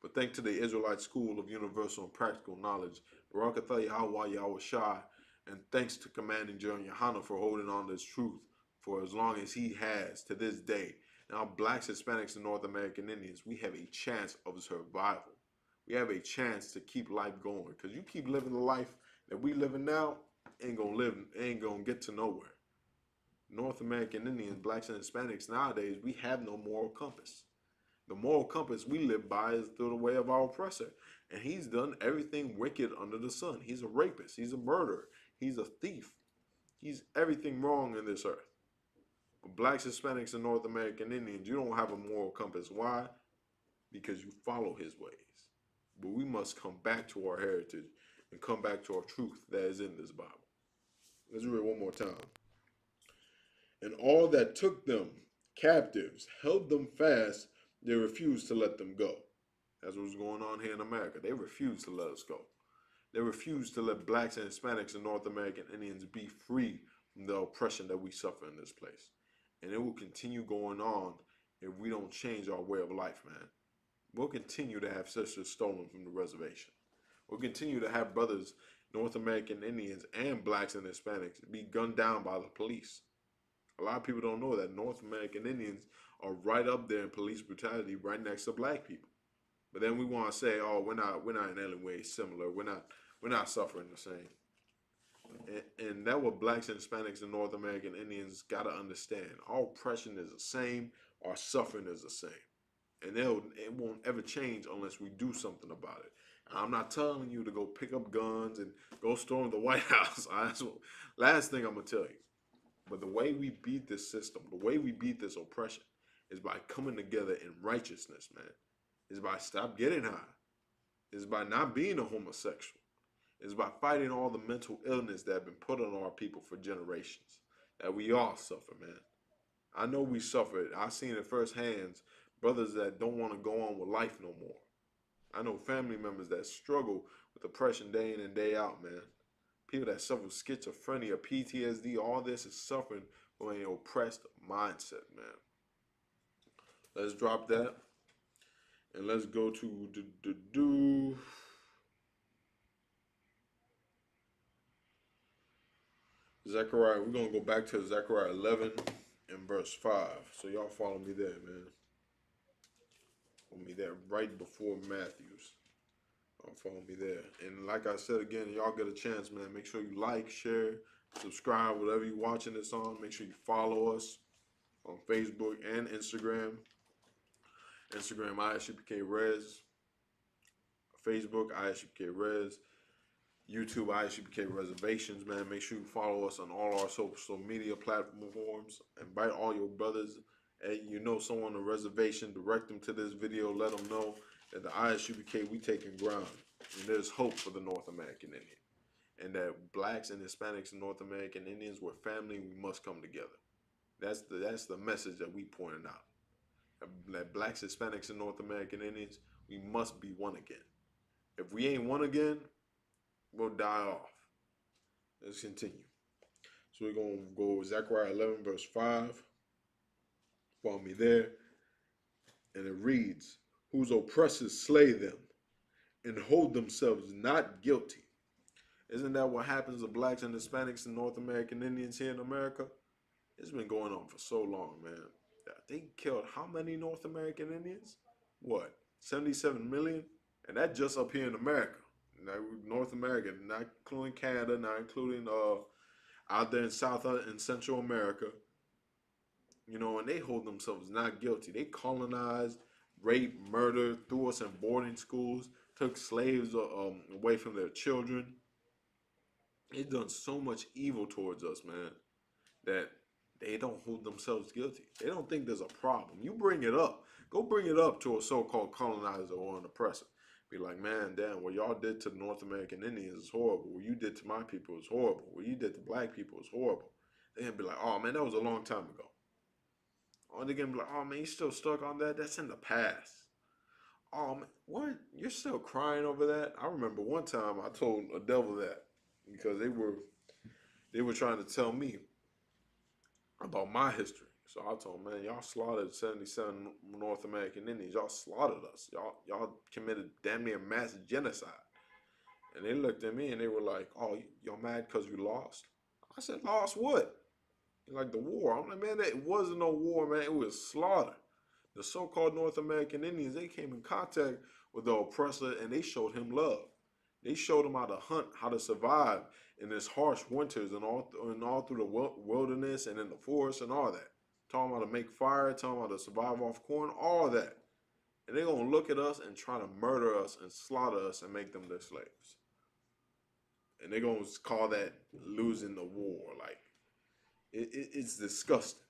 But thanks to the Israelite School of Universal and Practical Knowledge, Barakatha Yahweh Yahweh Shai, and thanks to Commanding General Yohana for holding on to this truth for as long as he has to this day. Now, blacks, Hispanics, and North American Indians, we have a chance of survival. We have a chance to keep life going. Because you keep living the life that we living now, ain't gonna get to nowhere. North American Indians, blacks, and Hispanics nowadays, we have no moral compass. The moral compass we live by is through the way of our oppressor. And he's done everything wicked under the sun. He's a rapist. He's a murderer. He's a thief. He's everything wrong in this earth. But blacks, Hispanics, and North American Indians, you don't have a moral compass. Why? Because you follow his ways. But we must come back to our heritage and come back to our truth that is in this Bible. Let's read it one more time. And all that took them captives held them fast. They refused to let them go. That's what's going on here in America. They refuse to let us go. They refuse to let blacks and Hispanics and North American Indians be free from the oppression that we suffer in this place. And it will continue going on if we don't change our way of life, man. We'll continue to have sisters stolen from the reservation. We'll continue to have brothers, North American Indians, and blacks and Hispanics be gunned down by the police. A lot of people don't know that North American Indians are right up there in police brutality right next to black people. But then we want to say, oh, we're not in any way similar. We're not suffering the same. And that what blacks and Hispanics and North American Indians gotta understand. Our oppression is the same. Our suffering is the same, and it won't ever change unless we do something about it. I'm not telling you to go pick up guns and go storm the White House. That's what, last thing I'm gonna tell you. But the way we beat this system, the way we beat this oppression, is by coming together in righteousness, man. Is by stop getting high. Is by not being a homosexual. Is by fighting all the mental illness that have been put on our people for generations. That we all suffer, man. I know we suffer it. I've seen it firsthand. Brothers that don't want to go on with life no more. I know family members that struggle with depression day in and day out, man. People that suffer with schizophrenia, PTSD, all this is suffering from an oppressed mindset, man. Let's drop that. And let's go to Zechariah. We're going to go back to Zechariah 11 and verse 5. So y'all follow me there, man. Follow me there right before Matthews. Follow me there. And like I said again, y'all get a chance, man. Make sure you like, share, subscribe, whatever you're watching this on. Make sure you follow us on Facebook and Instagram. Instagram, ISUPK Facebook, ISUPK YouTube, ISUPK Reservations, man. Make sure you follow us on all our social media platforms. Invite all your brothers and you know someone on a reservation. Direct them to this video. Let them know that the ISUPK, we taking ground. And there's hope for the North American Indian. And that blacks and Hispanics and North American Indians, we're family, we must come together. That's the message that we pointed out. That blacks, Hispanics, and North American Indians, we must be one again. If we ain't one again, we'll die off. Let's continue. So we're going to go Zechariah 11 verse 5. Follow me there. And it reads, whose oppressors slay them and hold themselves not guilty. Isn't that what happens to blacks and Hispanics and North American Indians here in America? It's been going on for so long, man. They killed how many North American Indians? What, 77 million? And that just up here in America. North America, not including Canada, not including out there in South and Central America. You know, and they hold themselves not guilty. They colonized, raped, murdered, threw us in boarding schools, took slaves away from their children. They've done so much evil towards us, man, that they don't hold themselves guilty. They don't think there's a problem. You bring it up. Go bring it up to a so-called colonizer or an oppressor. Be like, man, damn, what y'all did to the North American Indians is horrible. What you did to my people is horrible. What you did to black people is horrible. They're going to be like, oh, man, that was a long time ago. Or they're going to be like, oh, man, you still stuck on that? That's in the past. Oh, man, what? You're still crying over that? I remember one time I told a devil that because they were trying to tell me about my history. So I told them, man, y'all slaughtered 77 North American Indians. Y'all slaughtered us. Y'all committed damn near mass genocide. And they looked at me and they were like, oh, y'all mad because we lost? I said, lost what? Like the war. I'm like, man, it wasn't no war, man. It was slaughter. The so-called North American Indians, they came in contact with the oppressor and they showed him love. They showed him how to hunt, how to survive in this harsh winters and all through the wilderness and in the forest and all that. Taught them how to make fire, taught them how to survive off corn, all that. And they're going to look at us and try to murder us and slaughter us and make them their slaves. And they're going to call that losing the war. Like, it's disgusting.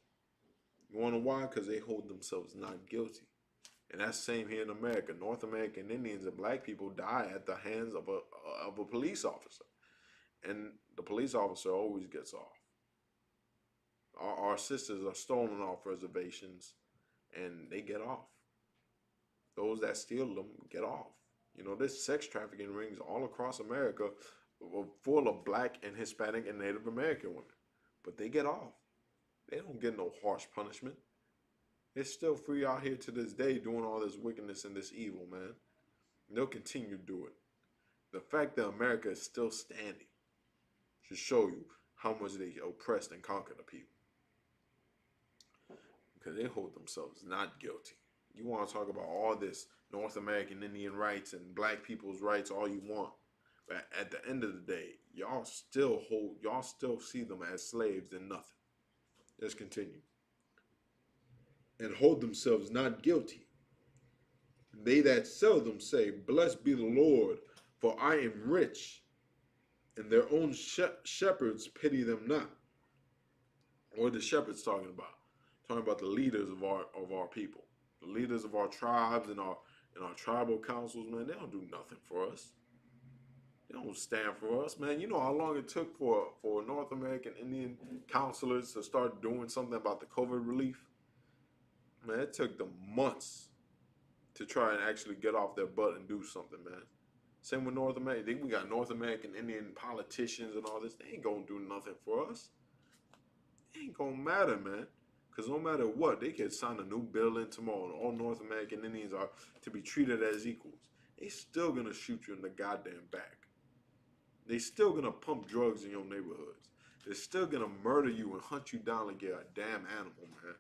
You want to know why? Because they hold themselves not guilty. And that's the same here in America. North American Indians and black people die at the hands of a police officer. And the police officer always gets off. Our sisters are stolen off reservations and they get off. Those that steal them get off. You know, there's sex trafficking rings all across America full of black and Hispanic and Native American women. But they get off. They don't get no harsh punishment. They're still free out here to this day doing all this wickedness and this evil, man. And they'll continue to do it. The fact that America is still standing should show you how much they oppressed and conquered the people. Because they hold themselves not guilty. You want to talk about all this North American Indian rights and black people's rights all you want. But at the end of the day, y'all still see them as slaves and nothing. Let's continue. And hold themselves not guilty. They that sell them say, Blessed be the Lord, for I am rich, and their own shepherds pity them not. What are the shepherds talking about? Talking about the leaders of our people, the leaders of our tribes and our tribal councils. Man, they don't do nothing for us. They don't stand for us, man. You know how long it took for North American Indian counselors to start doing something about the COVID relief? Man, it took them months to try and actually get off their butt and do something, man. Same with North America. We got North American Indian politicians and all this. They ain't gonna do nothing for us. It ain't gonna matter, man. Because no matter what, they could sign a new bill in tomorrow, and all North American Indians are to be treated as equals. They still gonna shoot you in the goddamn back. They still gonna pump drugs in your neighborhoods. They're still gonna murder you and hunt you down like you're a damn animal, man.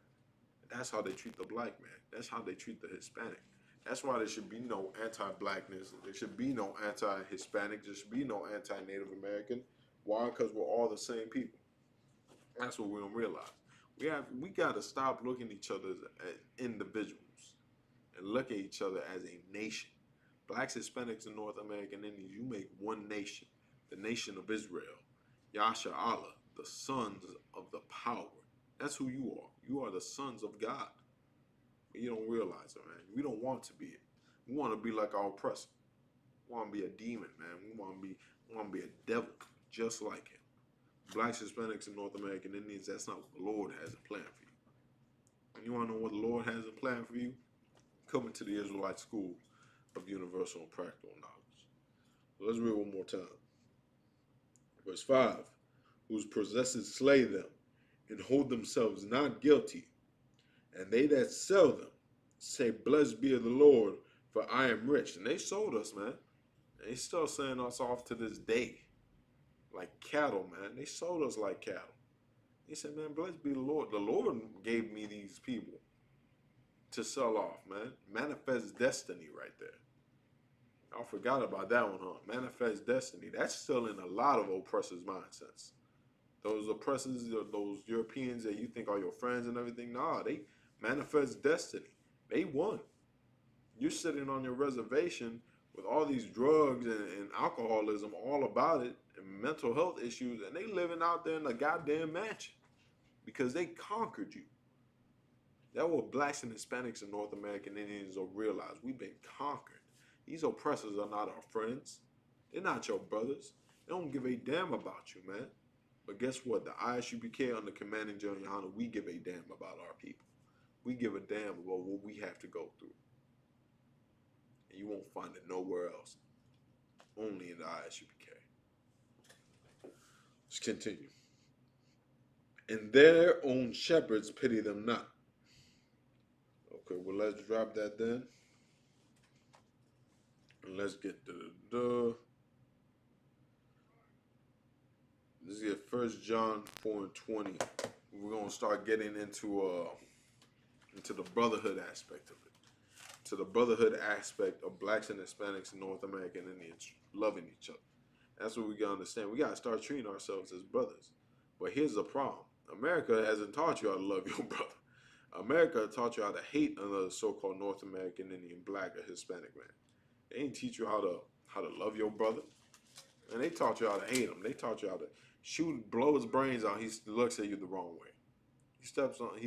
That's how they treat the black man. That's how they treat the Hispanic. That's why there should be no anti-blackness. There should be no anti-Hispanic. There should be no anti-Native American. Why? Because we're all the same people. That's what we don't realize. We got to stop looking at each other as individuals and look at each other as a nation. Blacks, Hispanics, and North American Indians, you make one nation, the nation of Israel. Yasha Allah, the sons of the power. That's who you are. You are the sons of God. But you don't realize it, man. We don't want to be it. We want to be like our oppressor. We want to be a demon, man. We want to be a devil, just like him. Blacks, Hispanics, and North American Indians, that's not what the Lord has in plan for you. And you want to know what the Lord has in plan for you? Come into the Israelite School of Universal and Practical Knowledge. So let's read one more time. Verse 5, whose possessors slay them, and hold themselves not guilty, and they that sell them say, Blessed be the Lord, for I am rich. And they sold us, man. And they still selling us off to this day. Like cattle, man. They sold us like cattle. He said, man, blessed be the Lord. The Lord gave me these people to sell off, man. Manifest destiny right there. I forgot about that one, huh? Manifest destiny. That's still in a lot of oppressors' mindsets. Those oppressors, those Europeans that you think are your friends and everything, nah, they manifest destiny. They won. You're sitting on your reservation with all these drugs and alcoholism all about it and mental health issues, and they living out there in a goddamn mansion because they conquered you. That's what blacks and Hispanics and North American Indians will realize. We've been conquered. These oppressors are not our friends. They're not your brothers. They don't give a damn about you, man. But guess what? The ISUPK under Commanding General Yohana, we give a damn about our people. We give a damn about what we have to go through. And you won't find it nowhere else. Only in the ISUPK. Let's continue. And their own shepherds pity them not. Okay, well, let's drop that then. And let's get to let's get 1 John 4 and 20. We're going to start getting into the brotherhood aspect of it. To the brotherhood aspect of blacks and Hispanics and North American Indians loving each other. That's what we got to understand. We got to start treating ourselves as brothers. But here's the problem. America hasn't taught you how to love your brother. America taught you how to hate another so-called North American Indian, black, or Hispanic man. They ain't teach you how to love your brother. And they taught you how to hate him. They taught you how to shoot, blow his brains out. He looks at you the wrong way. He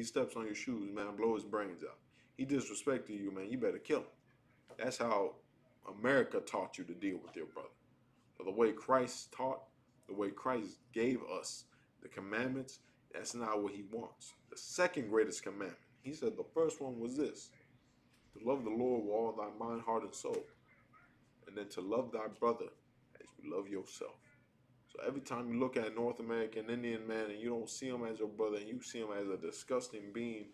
steps on your shoes, man, blow his brains out. He disrespected you, man. You better kill him. That's how America taught you to deal with your brother. But the way Christ taught, the way Christ gave us the commandments, that's not what he wants. The second greatest commandment, he said the first one was this: to love the Lord with all thy mind, heart, and soul. And then to love thy brother as you love yourself. So every time you look at North American Indian man and you don't see him as your brother and you see him as a disgusting being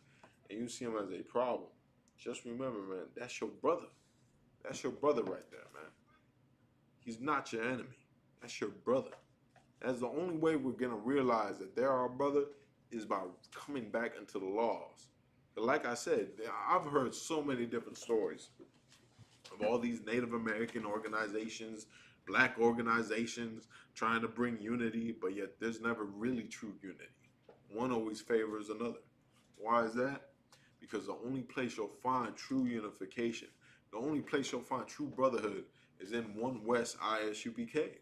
and you see him as a problem, just remember, man, that's your brother. That's your brother right there, man. He's not your enemy. That's your brother. That's the only way we're going to realize that they're our brother is by coming back into the laws. But like I said, I've heard so many different stories of all these Native American organizations, black organizations trying to bring unity, but yet there's never really true unity. One always favors another. Why is that? Because the only place you'll find true unification, the only place you'll find true brotherhood is in One West ISUPK.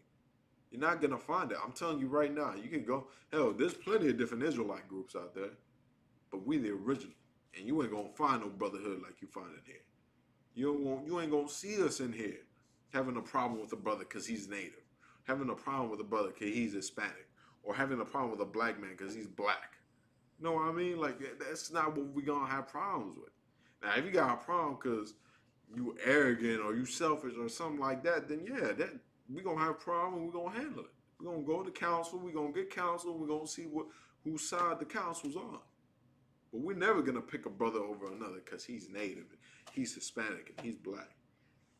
You're not gonna find it. I'm telling you right now. You can go. Hell, there's plenty of different Israelite groups out there, but we the original, and you ain't gonna find no brotherhood like you find in here. You ain't gonna see us in here having a problem with a brother because he's native, having a problem with a brother because he's Hispanic, or having a problem with a black man because he's black. You know what I mean? Like that's not what we gonna have problems with. Now, if you got a problem because you arrogant or you selfish or something like that, then yeah, that we gonna have a problem. We gonna handle it. We gonna go to council. We gonna get counsel. We gonna see whose side the council's on. But we're never gonna pick a brother over another because he's native, and he's Hispanic, and he's black.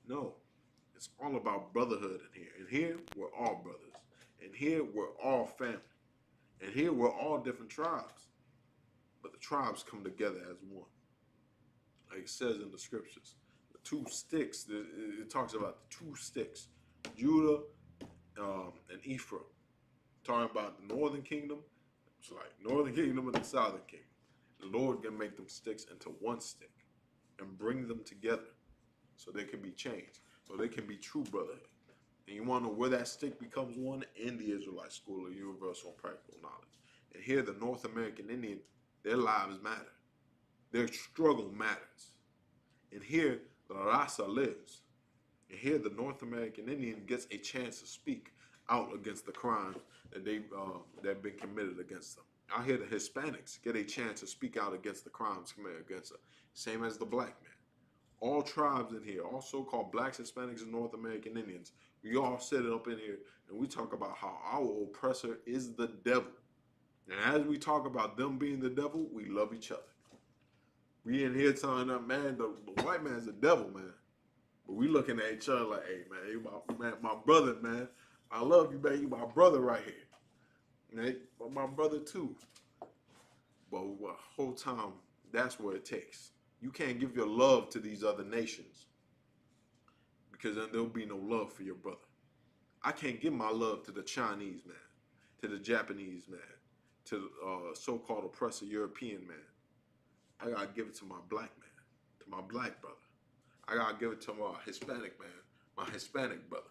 No, it's all about brotherhood in here. And here we're all brothers. And here we're all family. And here we're all different tribes. But the tribes come together as one. Like it says in the scriptures. The two sticks, it talks about the two sticks. Judah and Ephraim. Talking about the northern kingdom. It's like northern kingdom and the southern kingdom. The Lord can make them sticks into one stick and bring them together so they can be changed. So they can be true brotherhood. And you want to know where that stick becomes one? In the Israelite School of Universal and Practical Knowledge. And here the North American Indian, their lives matter. Their struggle matters. And here the Rasa lives. And here the North American Indian gets a chance to speak out against the crimes that that have been committed against them. Out here the Hispanics get a chance to speak out against the crimes committed against them. Same as the black man. All tribes in here, all so-called blacks, Hispanics, and North American Indians, we all sit up in here and we talk about how our oppressor is the devil. And as we talk about them being the devil, we love each other. We in here telling them, man, the white man's the devil, man. But we looking at each other like, hey, man, you my brother, man. I love you, man. You my brother right here. Man, my brother too. But the whole time, that's what it takes. You can't give your love to these other nations because then there'll be no love for your brother. I can't give my love to the Chinese man, to the Japanese man, to the so-called oppressor European man. I gotta give it to my black man, to my black brother. I gotta give it to my Hispanic man, my Hispanic brother,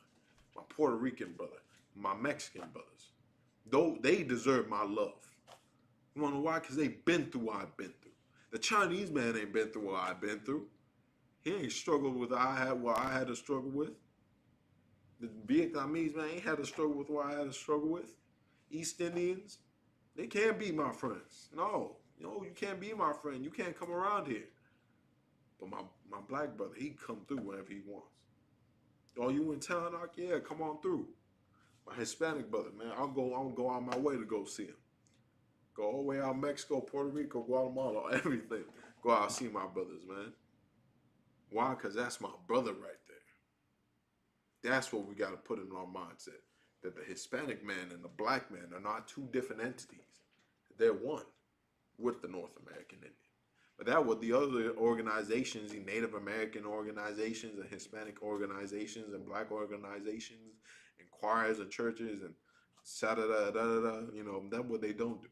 my Puerto Rican brother, my Mexican brothers. Though they deserve my love. You wanna know why? Because they've been through what I've been through. The Chinese man ain't been through what I've been through. He ain't struggled with what I had to struggle with. The Vietnamese man ain't had to struggle with what I had to struggle with. East Indians, they can't be my friends. No, you can't be my friend. You can't come around here. But my black brother, he come through whenever he wants. Oh, you in town, yeah, come on through. My Hispanic brother, man, I'll go out my way to go see him. Go all the way out Mexico, Puerto Rico, Guatemala, everything. Go out and see my brothers, man. Why? Because that's my brother right there. That's what we got to put in our mindset. That the Hispanic man and the black man are not two different entities. They're one with the North American Indian. But that what the other organizations, the Native American organizations and Hispanic organizations and black organizations and choirs and churches and that's what they don't do.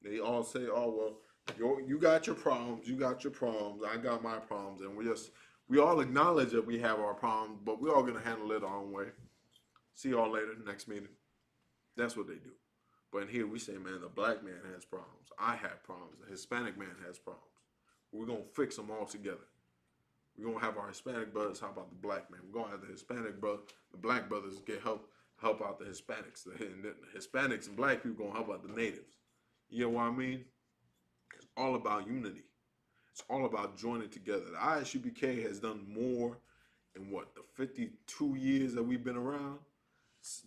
They all say, oh, well, you got your problems, I got my problems, and we all acknowledge that we have our problems, but we're all going to handle it our own way. See y'all later, next meeting. That's what they do. But in here we say, man, the black man has problems. I have problems. The Hispanic man has problems. We're going to fix them all together. We're going to have our Hispanic brothers help out the black man. We're going to have the black brothers get help out the Hispanics. The Hispanics and black people going to help out the natives. You know what I mean? It's all about unity. It's all about joining together. The ISUPK has done more in the 52 years that we've been around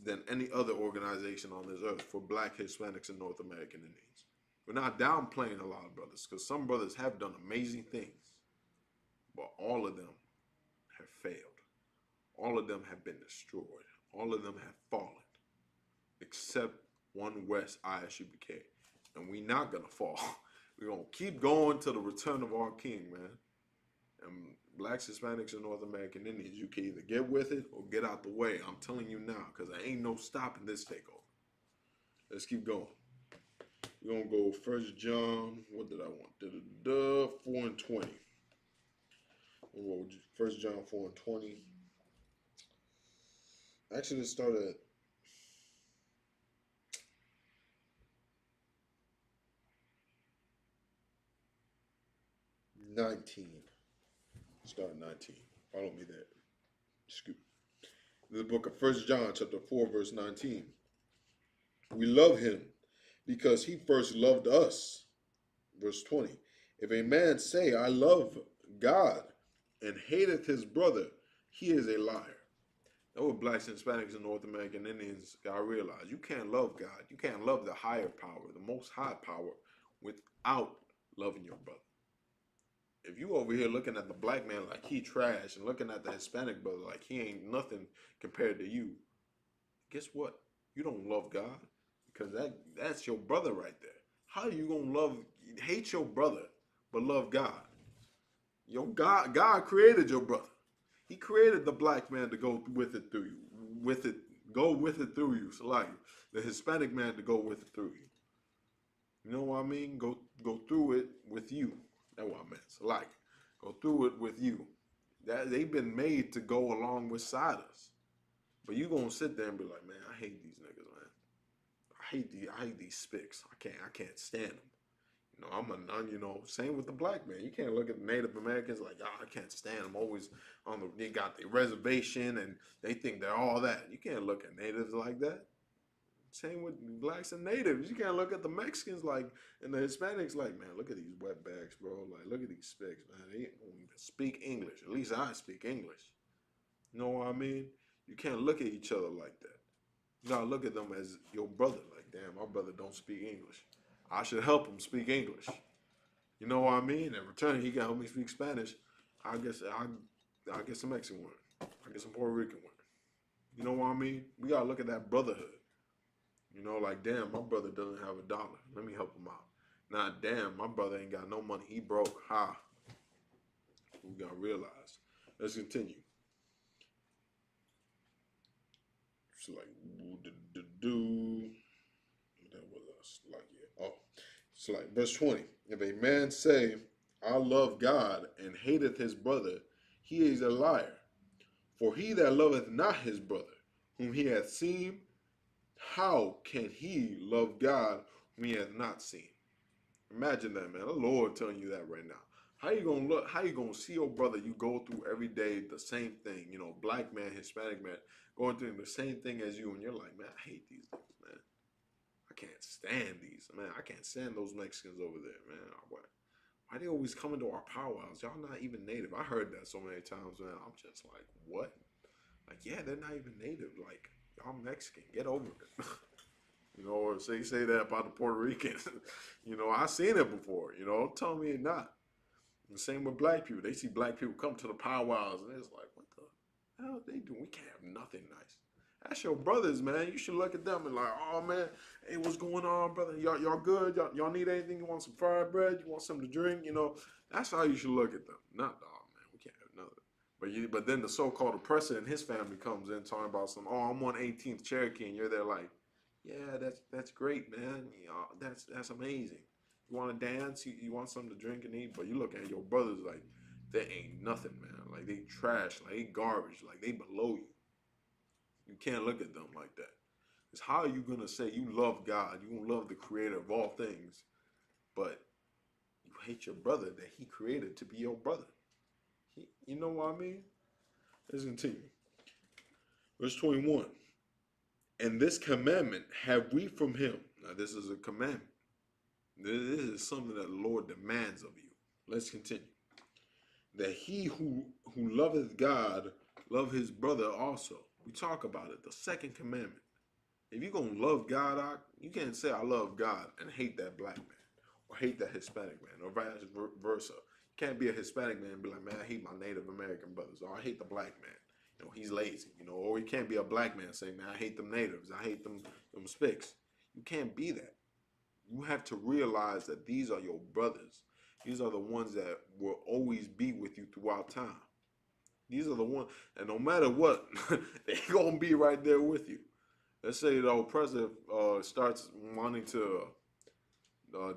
than any other organization on this earth for black, Hispanics, and North American Indians. We're not downplaying a lot of brothers because some brothers have done amazing things, but all of them have failed. All of them have been destroyed. All of them have fallen, except One West ISUPK. And we're not going to fall. We're going to keep going to the return of our king, man. And blacks, Hispanics, and North American Indians, you can either get with it or get out the way. I'm telling you now, because there ain't no stopping this takeover. Let's keep going. We're going to go First John. What did I want? 4 and 20. First John 4 and 20. Actually, let's start at 19. Start at 19. Follow me there. Scoop. The book of First John, chapter 4, verse 19. We love him because he first loved us. Verse 20. If a man say, I love God and hateth his brother, he is a liar. That's what blacks, Hispanics, and North American Indians gotta realize. You can't love God. You can't love the higher power, the most high power, without loving your brother. If you over here looking at the black man like he trash and looking at the Hispanic brother like he ain't nothing compared to you, guess what? You don't love God, because that's your brother right there. How are you gonna hate your brother but love God? God created your brother. He created the black man to go with it through you, go with it through you. So like the Hispanic man to go with it through you. You know what I mean? Go through it with you. That's what I meant. So like, go through it with you. That they've been made to go along with us. But you gonna sit there and be like, man, I hate these niggas, man. I hate these spics. I can't stand them. Same with the black man. You can't look at the Native Americans like, I can't stand them. Always they got the reservation and they think they're all that. You can't look at natives like that. Same with blacks and natives. You can't look at the Mexicans and the Hispanics like, man, look at these wetbacks, bro. Like, look at these spics, man. They don't even speak English. At least I speak English. You know what I mean? You can't look at each other like that. You gotta look at them as your brother. Like, damn, my brother don't speak English. I should help him speak English. You know what I mean? In return, he can help me speak Spanish. I guess I get some Mexican one. I get some Puerto Rican one. You know what I mean? We gotta look at that brotherhood. You know, like, damn, my brother doesn't have $1. Let me help him out. Nah, damn, my brother ain't got no money. He broke. Ha. We gotta realize. Let's continue. It's like, that was us. Like, yeah. Oh, it's like verse 20. If a man say, I love God and hateth his brother, he is a liar. For he that loveth not his brother, whom he hath seen, how can he love God whom he hath not seen? Imagine that, man. The Lord telling you that right now. How you gonna see your brother you go through every day the same thing? You know, black man, Hispanic man, going through the same thing as you, and you're like, man, I hate these niggas, man. I can't stand these, man. I can't stand those Mexicans over there, man. Why they always come into our powwows? Y'all not even native. I heard that so many times, man. I'm just like, what? Like, yeah, they're not even native. Like, y'all Mexican. Get over it. You know, or say that about the Puerto Ricans. You know, I seen it before. You know, don't tell me it's not. And the same with black people. They see black people come to the powwows, and it's like, what the hell they do? We can't have nothing nice. That's your brothers, man. You should look at them and like, oh man, hey, what's going on, brother? Y'all good? Y'all need anything? You want some fried bread? You want something to drink? You know, that's how you should look at them. Not, oh man, we can't have nothing. But then the so-called oppressor and his family comes in talking about some, oh, I'm on 18th Cherokee, and you're there like, yeah, that's great, man. You know, that's amazing. You want to dance? You want something to drink and eat? But you look at your brothers like they ain't nothing, man. Like they trash, like they garbage, like they below you. You can't look at them like that. It's how are you gonna say you love God? You gonna love the Creator of all things, but you hate your brother that He created to be your brother. You know what I mean? Let's continue. Verse 21. And this commandment have we from Him. Now this is a commandment. This is something that the Lord demands of you. Let's continue. That he who loveth God love his brother also. We talk about it. The second commandment. If you're going to love God, you can't say I love God and hate that black man or hate that Hispanic man or vice versa. You can't be a Hispanic man and be like, man, I hate my Native American brothers, or I hate the black man. You know, he's lazy. You know, or you can't be a black man saying, man, I hate them natives. I hate them spics. You can't be that. You have to realize that these are your brothers. These are the ones that will always be with you throughout time. These are the ones, and no matter what, they gonna be right there with you. Let's say the oppressor starts wanting to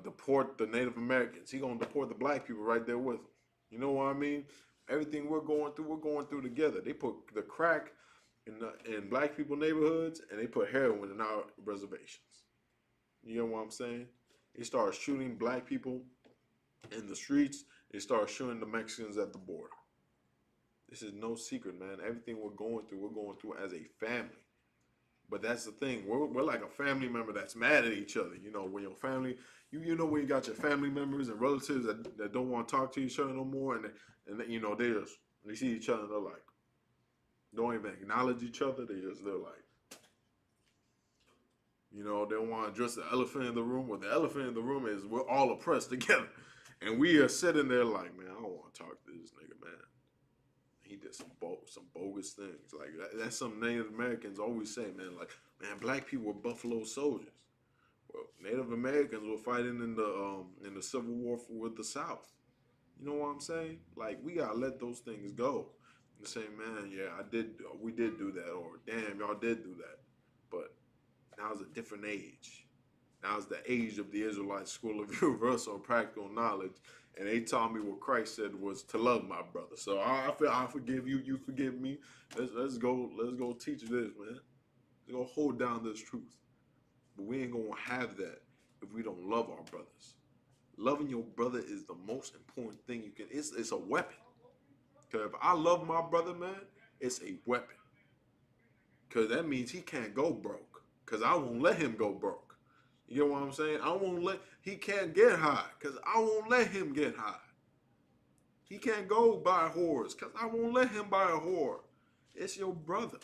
deport the Native Americans. He gonna deport the black people right there with him. You know what I mean? Everything we're going through together. They put the crack in black people neighborhoods, and they put heroin in our reservations. You know what I'm saying? They start shooting black people in the streets. They start shooting the Mexicans at the border. This is no secret, man. Everything we're going through as a family. But that's the thing. We're like a family member that's mad at each other. You know, when your family, you know, when you got your family members and relatives that don't want to talk to each other no more, and you know they see each other, and they're like, don't even acknowledge each other. They're like, you know, they don't want to address the elephant in the room. Well, the elephant in the room is we're all oppressed together, and we are sitting there like, man, I don't want to talk to this nigga, man. He did some bogus things. Like that's some Native Americans always say, man. Like, man, black people were Buffalo Soldiers. Well, Native Americans were fighting in the Civil War with the South. You know what I'm saying? Like, we gotta let those things go and say, man, yeah, we did do that, or damn, y'all did do that. But now's a different age. Now's the age of the Israelite School of Universal Practical Knowledge, and they taught me what Christ said was to love my brother. So I feel I forgive you, you forgive me. Let's go teach this, man. Let's go hold down this truth. But we ain't gonna have that if we don't love our brothers. Loving your brother is the most important thing you can. It's a weapon. Cause if I love my brother, man, it's a weapon. Cause that means he can't go broke. Cause I won't let him go broke. You know what I'm saying? He can't get high. Cause I won't let him get high. He can't go buy whores. Cause I won't let him buy a whore. It's your brother.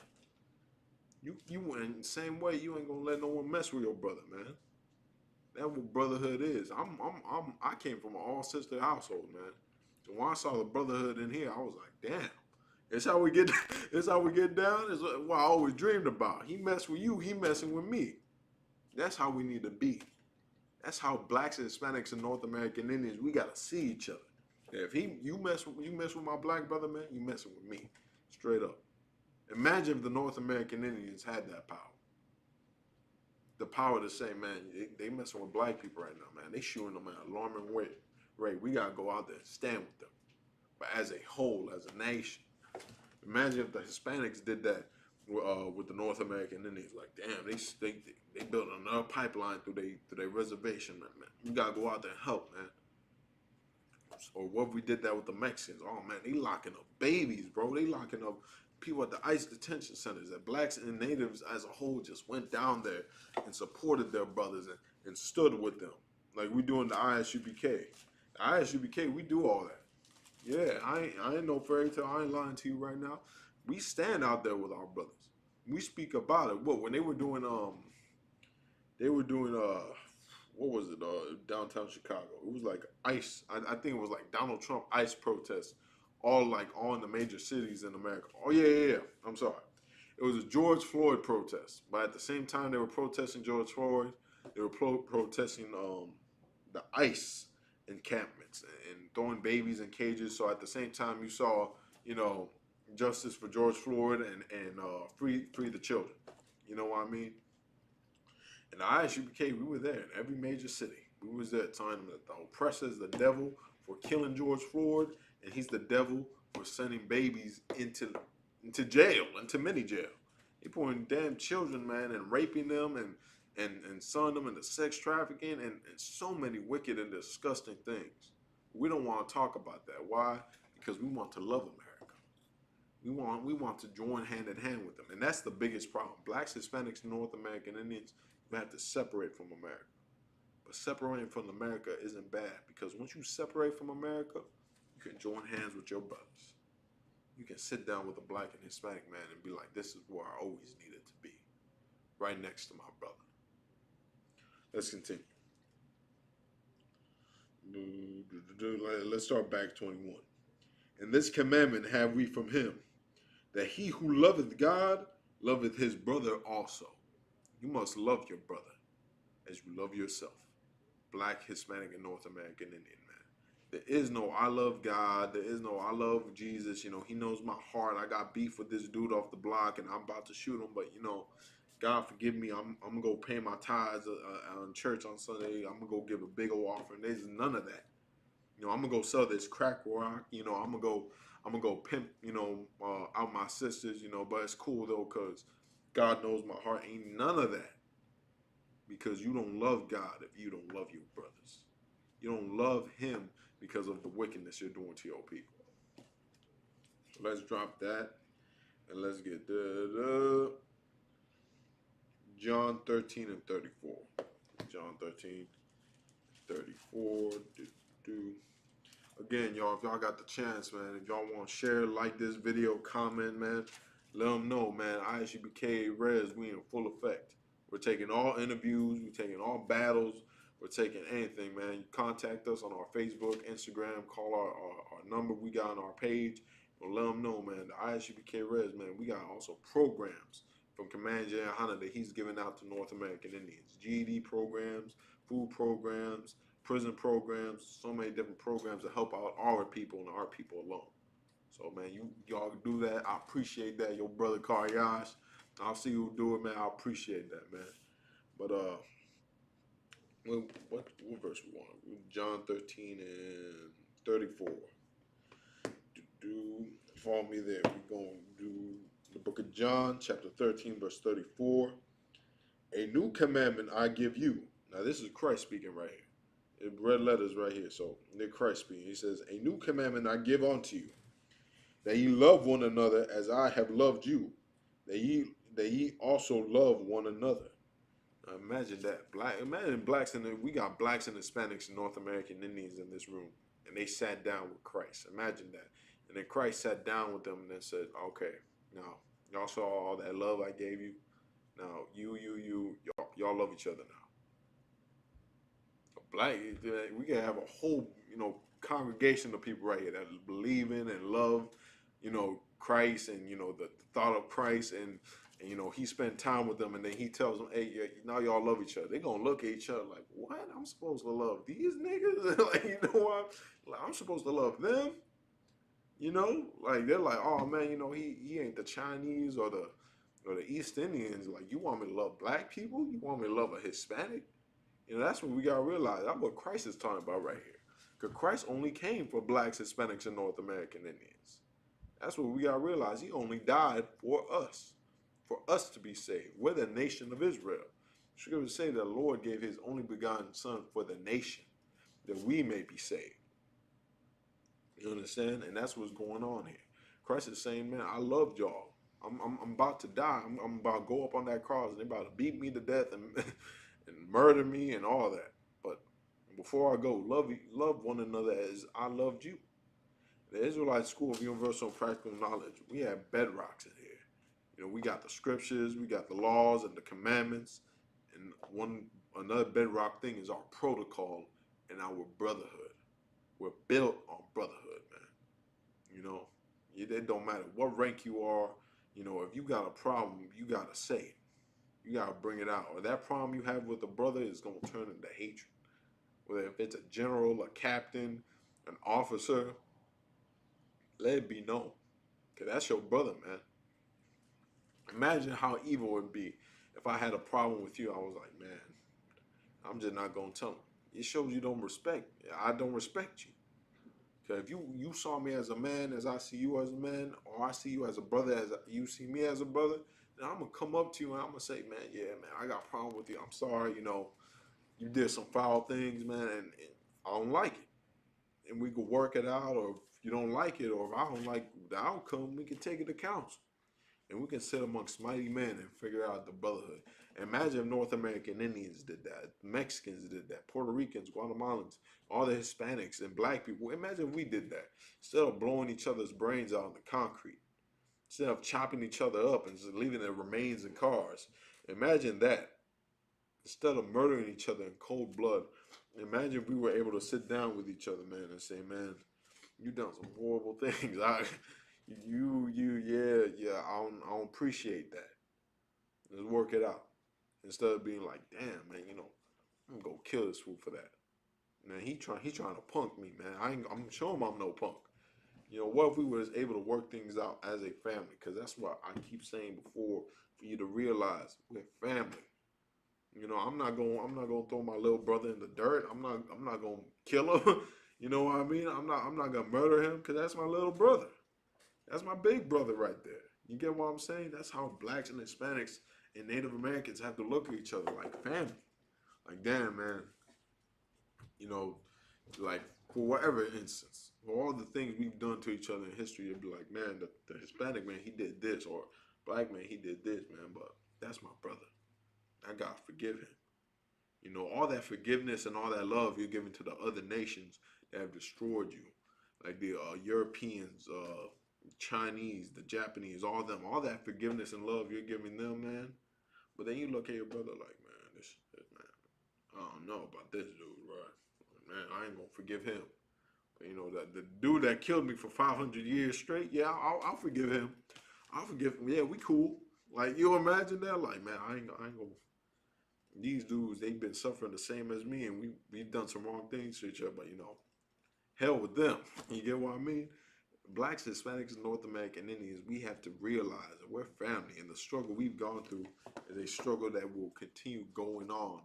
You in the same way you ain't gonna let no one mess with your brother, man. That's what brotherhood is. I came from an all sister household, man. So when I saw the brotherhood in here, I was like, damn. It's how we get. It's how we get down. It's what I always dreamed about. He messed with you. He messing with me. That's how we need to be. That's how blacks and Hispanics and North American Indians we gotta see each other. If you mess with my black brother, man, you messing with me, straight up. Imagine if the North American Indians had that power. The power to say, man, they messing with black people right now, man. They shooting them at an alarming rate. We gotta go out there and stand with them. But as a whole, as a nation, imagine if the Hispanics did that with the North American Indians. Like, damn, they built another pipeline through their reservation, man. You gotta go out there and help, man. Or what if we did that with the Mexicans? Oh man, they locking up babies, bro. They locking up people at the ICE detention centers. That blacks and natives as a whole just went down there and supported their brothers and stood with them. Like we do in the ISUBK. The ISUBK, we do all that. Yeah, I ain't no fairy tale. I ain't lying to you right now. We stand out there with our brothers. We speak about it. What when they were doing what was it downtown Chicago? It was like ICE. I think it was like Donald Trump ICE protests, all in the major cities in America. Oh yeah. I'm sorry. It was a George Floyd protest, but at the same time they were protesting George Floyd, they were protesting the ICE encampments and throwing babies in cages. So at the same time you saw, you know, justice for George Floyd and free the children. You know what I mean? In the ISUBK, we were there in every major city. We was there telling them that the oppressor is the devil for killing George Floyd, and he's the devil for sending babies into jail, into mini jail. He putting damn children, man, and raping them and selling them into sex trafficking and so many wicked and disgusting things. We don't want to talk about that. Why? Because we want to love America. We want to join hand in hand with them, and that's the biggest problem. Blacks, Hispanics, North American Indians, we have to separate from America. But separating from America isn't bad because once you separate from America, you can join hands with your brothers. You can sit down with a black and Hispanic man and be like, "This is where I always needed to be, right next to my brother." Let's continue. Let's start back 21. And this commandment have we from him, that he who loveth God loveth his brother also. You must love your brother as you love yourself. Black, Hispanic, and North American Indian, man. There is no I love God. There is no I love Jesus. You know, he knows my heart. I got beef with this dude off the block and I'm about to shoot him. But, you know, God forgive me. I'm going to go pay my tithes on church on Sunday. I'm going to go give a big old offering. There's none of that. You know, I'm going to go sell this crack rock. You know, I'm going to go pimp, you know, out my sisters, you know. But it's cool, though, because God knows my heart. Ain't none of that. Because you don't love God if you don't love your brothers. You don't love him because of the wickedness you're doing to your people. So let's drop that and let's get John 13 and 34. John 13, 34. Again, y'all, if y'all got the chance, man, if y'all want to share, like this video, comment, man, let them know, man. ISUBK Res, we in full effect. We're taking all interviews, we're taking all battles, we're taking anything, man. You contact us on our Facebook, Instagram, call our number we got on our page. We'll let them know, man. The ISUBK Res, man, we got also programs from Command General Hunter that he's giving out to North American Indians. GED programs, food programs, prison programs, so many different programs to help out our people and our people alone. So, man, y'all do that. I appreciate that. Your brother Karyash, I'll see you do it, man. I appreciate that, man. But what verse we want? John 13 and 34. Follow me there. We're going to do the book of John, chapter 13, verse 34. A new commandment I give you. Now, this is Christ speaking right here. Red letters right here. So, Christ speaking. He says, a new commandment I give unto you, that ye love one another as I have loved you, that ye also love one another. Now imagine that. Imagine blacks we got blacks and Hispanics and North American Indians in this room, and they sat down with Christ. Imagine that. And then Christ sat down with them and then said, okay, now y'all saw all that love I gave you. Now y'all love each other now. Black, we can have a whole, congregation of people right here that believe in and love, Christ and, the thought of Christ and he spent time with them and then he tells them, hey, yeah, now y'all love each other. They're going to look at each other like, what? I'm supposed to love these niggas? Like, you know what? Like, I'm supposed to love them? Like, they're like, oh, man, he ain't the Chinese or the East Indians. Like, you want me to love black people? You want me to love a Hispanic? That's what we got to realize. That's what Christ is talking about right here. Because Christ only came for blacks, Hispanics, and North American Indians. That's what we got to realize. He only died for us to be saved. We're the nation of Israel. Scripture say that the Lord gave his only begotten son for the nation, that we may be saved. You understand? And that's what's going on here. Christ is saying, man, I loved y'all. I'm about to die. I'm about to go up on that cross and they're about to beat me to death and and murder me and all that. But before I go, love one another as I loved you. The Israelite School of Universal and Practical Knowledge, we have bedrocks in here. We got the scriptures, we got the laws and the commandments, and another bedrock thing is our protocol and our brotherhood. We're built on brotherhood, man. It don't matter what rank you are. If you got a problem, you gotta say it. You gotta bring it out. Or that problem you have with a brother is gonna turn into hatred. Whether if it's a general, a captain, an officer, let it be known. Cause that's your brother, man. Imagine how evil it would be if I had a problem with you. I was like, man, I'm just not gonna tell him. It shows you don't respect. I don't respect you. Cause if you saw me as a man, as I see you as a man, or I see you as a brother, as you see me as a brother, then I'm gonna come up to you and I'm gonna say, man, yeah, man, I got a problem with you. I'm sorry, you did some foul things, man, and I don't like it. And we could work it out, or if you don't like it, or if I don't like the outcome, we can take it to council. And we can sit amongst mighty men and figure out the brotherhood. Imagine if North American Indians did that, Mexicans did that, Puerto Ricans, Guatemalans, all the Hispanics and black people. Imagine if we did that. Instead of blowing each other's brains out in the concrete, instead of chopping each other up and just leaving their remains in cars. Imagine that. Instead of murdering each other in cold blood, imagine if we were able to sit down with each other, man, and say, man, you done some horrible things. Yeah, I don't appreciate that. Let's work it out. Instead of being like, damn, man, I'm gonna go kill this fool for that. Man, he trying to punk me, man. I'm showing him I'm no punk. You know, what if we was able to work things out as a family? Because that's what I keep saying before, for you to realize we're family. You know, I'm not gonna throw my little brother in the dirt. I'm not gonna kill him. You know what I mean? I'm not gonna murder him because that's my little brother. That's my big brother right there. You get what I'm saying? That's how blacks and Hispanics and Native Americans have to look at each other like family. Like, damn, man, you know, like for whatever instance, for all the things we've done to each other in history, you'd be like, man, the Hispanic man, he did this, or black man, he did this, man, but that's my brother. I gotta forgive him. You know, all that forgiveness and all that love you're giving to the other nations that have destroyed you, like the Europeans, Chinese, the Japanese, all them, all that forgiveness and love you're giving them, man. But then you look at your brother like, man, this man, I don't know about this dude, right? Man, I ain't gonna forgive him. But you know, the dude that killed me for 500 years straight, yeah, I'll forgive him. I'll forgive him. Yeah, we cool. Like, you imagine that? Like, man, I ain't gonna. These dudes, they've been suffering the same as me, and we've done some wrong things to each other. But you know, hell with them. You get what I mean? Blacks, Hispanics, North American Indians, we have to realize that we're family, and the struggle we've gone through is a struggle that will continue going on,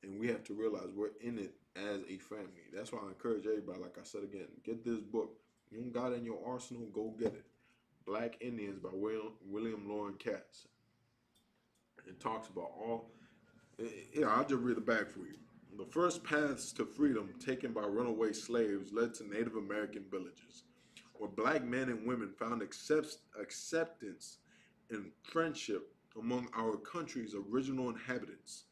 and we have to realize we're in it as a family. That's why I encourage everybody, like I said again, get this book. You don't got it in your arsenal, go get it. Black Indians by William Loren Katz. It talks about all. Yeah, I'll just read it back for you. The first paths to freedom taken by runaway slaves led to Native American villages, where black men and women found acceptance and friendship among our country's original inhabitants.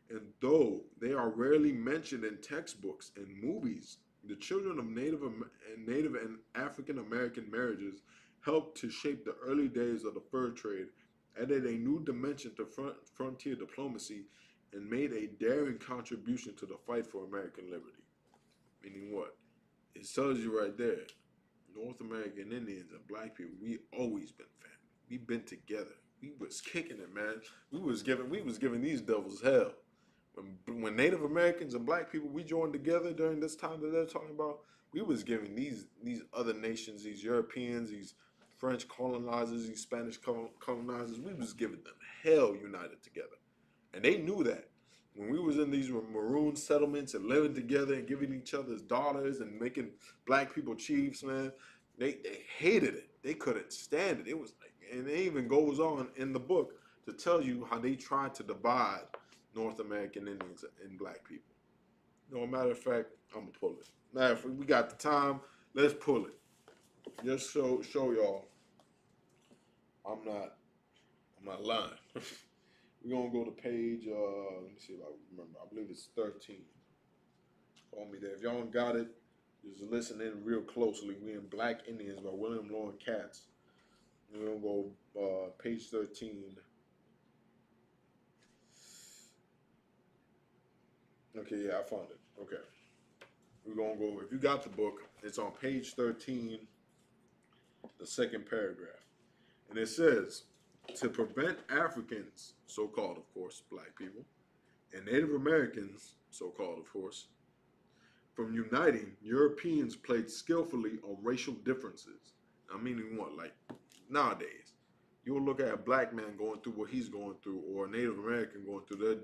And though they are rarely mentioned in textbooks and movies, the children of Native and African American marriages helped to shape the early days of the fur trade, added a new dimension to frontier diplomacy, and made a daring contribution to the fight for American liberty. Meaning what? It tells you right there, North American Indians and black people, we always been family. We been together. We was kicking it, man. We was giving these devils hell. When Native Americans and black people we joined together during this time that they're talking about, we was giving these other nations, these Europeans, these French colonizers, these Spanish colonizers, we was giving them hell united together. And they knew that. When we was in these maroon settlements and living together and giving each other's daughters and making black people chiefs, man, they hated it. They couldn't stand it. It was like, and it even goes on in the book to tell you how they tried to divide North American Indians and black people. No matter of fact, I'm gonna pull it. Now, if we got the time, let's pull it. Just show y'all. I'm not lying. We're gonna go to page. Let me see if I remember. I believe it's 13. Hold me there. If y'all don't got it, just listen in real closely. We in Black Indians by William Loren Katz. We're gonna go page 13. Okay, yeah, I found it. Okay. We're gonna go. If you got the book, it's on page 13, the second paragraph, and it says, to prevent Africans, so-called, of course, black people, and Native Americans, so-called, of course, from uniting, Europeans played skillfully on racial differences. I mean, what, like nowadays, you'll look at a black man going through what he's going through, or a Native American going through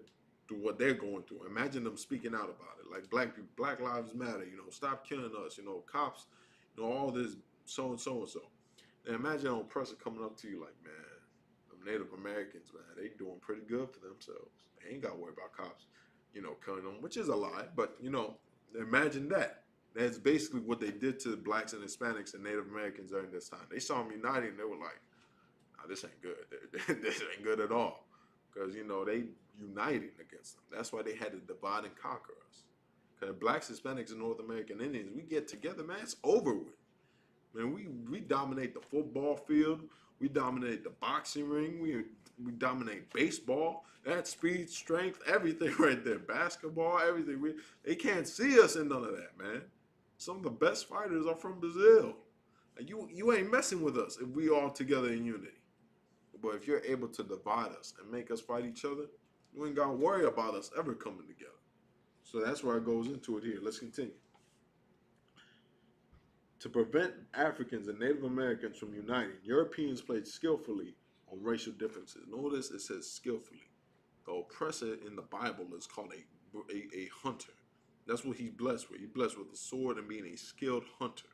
what they're going through. Imagine them speaking out about it, like black people, Black Lives Matter. You know, stop killing us. You know, cops. You know, all this, so and so and so. And imagine an oppressor coming up to you like, man, them Native Americans, man, they doing pretty good for themselves. They ain't got to worry about cops, you know, killing them, which is a lie. But, you know, imagine that. That's basically what they did to blacks and Hispanics and Native Americans during this time. They saw them uniting and they were like, nah, this ain't good. This ain't good at all. Because, you know, they united against them. That's why they had to divide and conquer us. Because blacks, Hispanics, and North American Indians, we get together, man, it's over with. Man, we dominate the football field. We dominate the boxing ring. We dominate baseball. That speed, strength, everything right there. Basketball, everything. They can't see us in none of that, man. Some of the best fighters are from Brazil. Like, you ain't messing with us if we all together in unity. But if you're able to divide us and make us fight each other, you ain't got to worry about us ever coming together. So that's where it goes into it here. Let's continue. To prevent Africans and Native Americans from uniting, Europeans played skillfully on racial differences. Notice it says skillfully. The oppressor in the Bible is called a hunter. That's what he's blessed with. He's blessed with a sword and being a skilled hunter.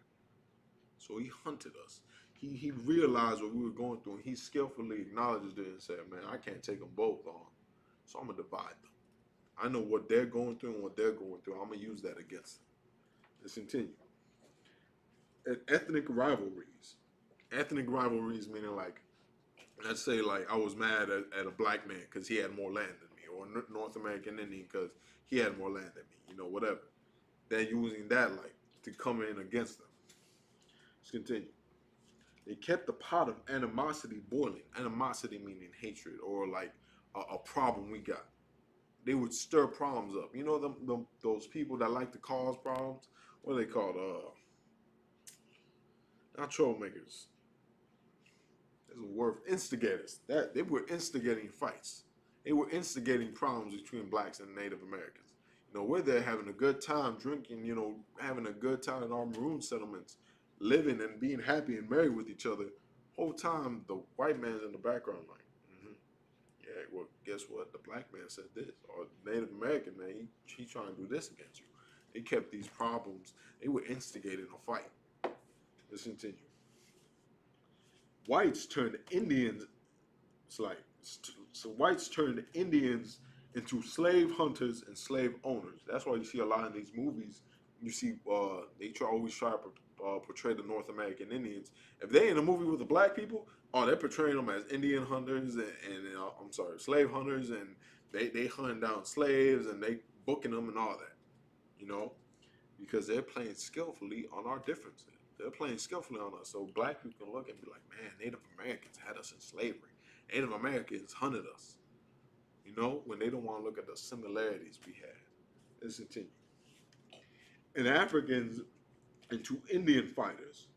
So he hunted us. He realized what we were going through, and he skillfully acknowledged it and said, man, I can't take them both on. So I'm going to divide them. I know what they're going through and what they're going through. I'm going to use that against them. Let's continue. Ethnic rivalries. Ethnic rivalries meaning like, let's say like I was mad at a black man because he had more land than me, or North American Indian because he had more land than me, you know, whatever. They're using that like to come in against them. Let's continue. They kept the pot of animosity boiling. Animosity meaning hatred or like a problem we got. They would stir problems up. You know those people that like to cause problems? What are they called? Not troublemakers. There's a word for instigators. That they were instigating fights. They were instigating problems between blacks and Native Americans. You know, we're there having a good time drinking, you know, having a good time in our maroon settlements, living and being happy and married with each other. Whole time the white man's in the background like, yeah, well, guess what? The black man said this, or Native American man, he trying to do this against you. They kept these problems. They were instigating a fight. Let's continue. Whites turned Indians. It's like so whites turned Indians into slave hunters and slave owners. That's why you see a lot in these movies. You see, they always try to portray the North American Indians. If they in a movie with the black people, oh, they're portraying them as Indian hunters and I'm sorry, slave hunters, and they hunting down slaves and they booking them and all that, you know, because they're playing skillfully on our differences. They're playing skillfully on us. So black people can look and be like, man, Native Americans had us in slavery. Native Americans hunted us. You know, when they don't want to look at the similarities we had. Let's continue. And Africans into Indian fighters.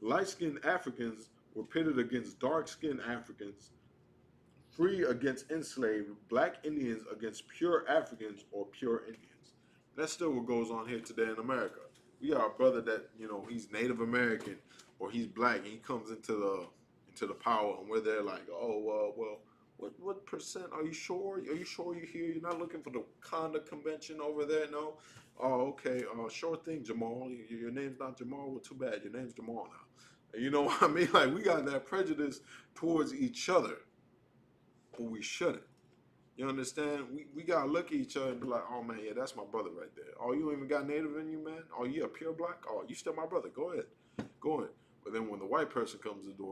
Light-skinned Africans were pitted against dark-skinned Africans, free against enslaved, black Indians against pure Africans or pure Indians. That's still what goes on here today in America. We got a brother that, you know, he's Native American or he's black and he comes into the power and we're there like, oh, well, what percent? Are you sure? Are you sure you're here? You're not looking for the conduct convention over there? No? Oh, okay. Sure thing, Jamal. Your name's not Jamal. Well, too bad. Your name's Jamal now. You know what I mean? Like, we got that prejudice towards each other, but we shouldn't. You understand? We gotta look at each other and be like, oh man, yeah, that's my brother right there. Oh, you even got Native in you, man? Oh, you a pure black? Oh, you still my brother. Go ahead. Go ahead. But then when the white person comes to the door,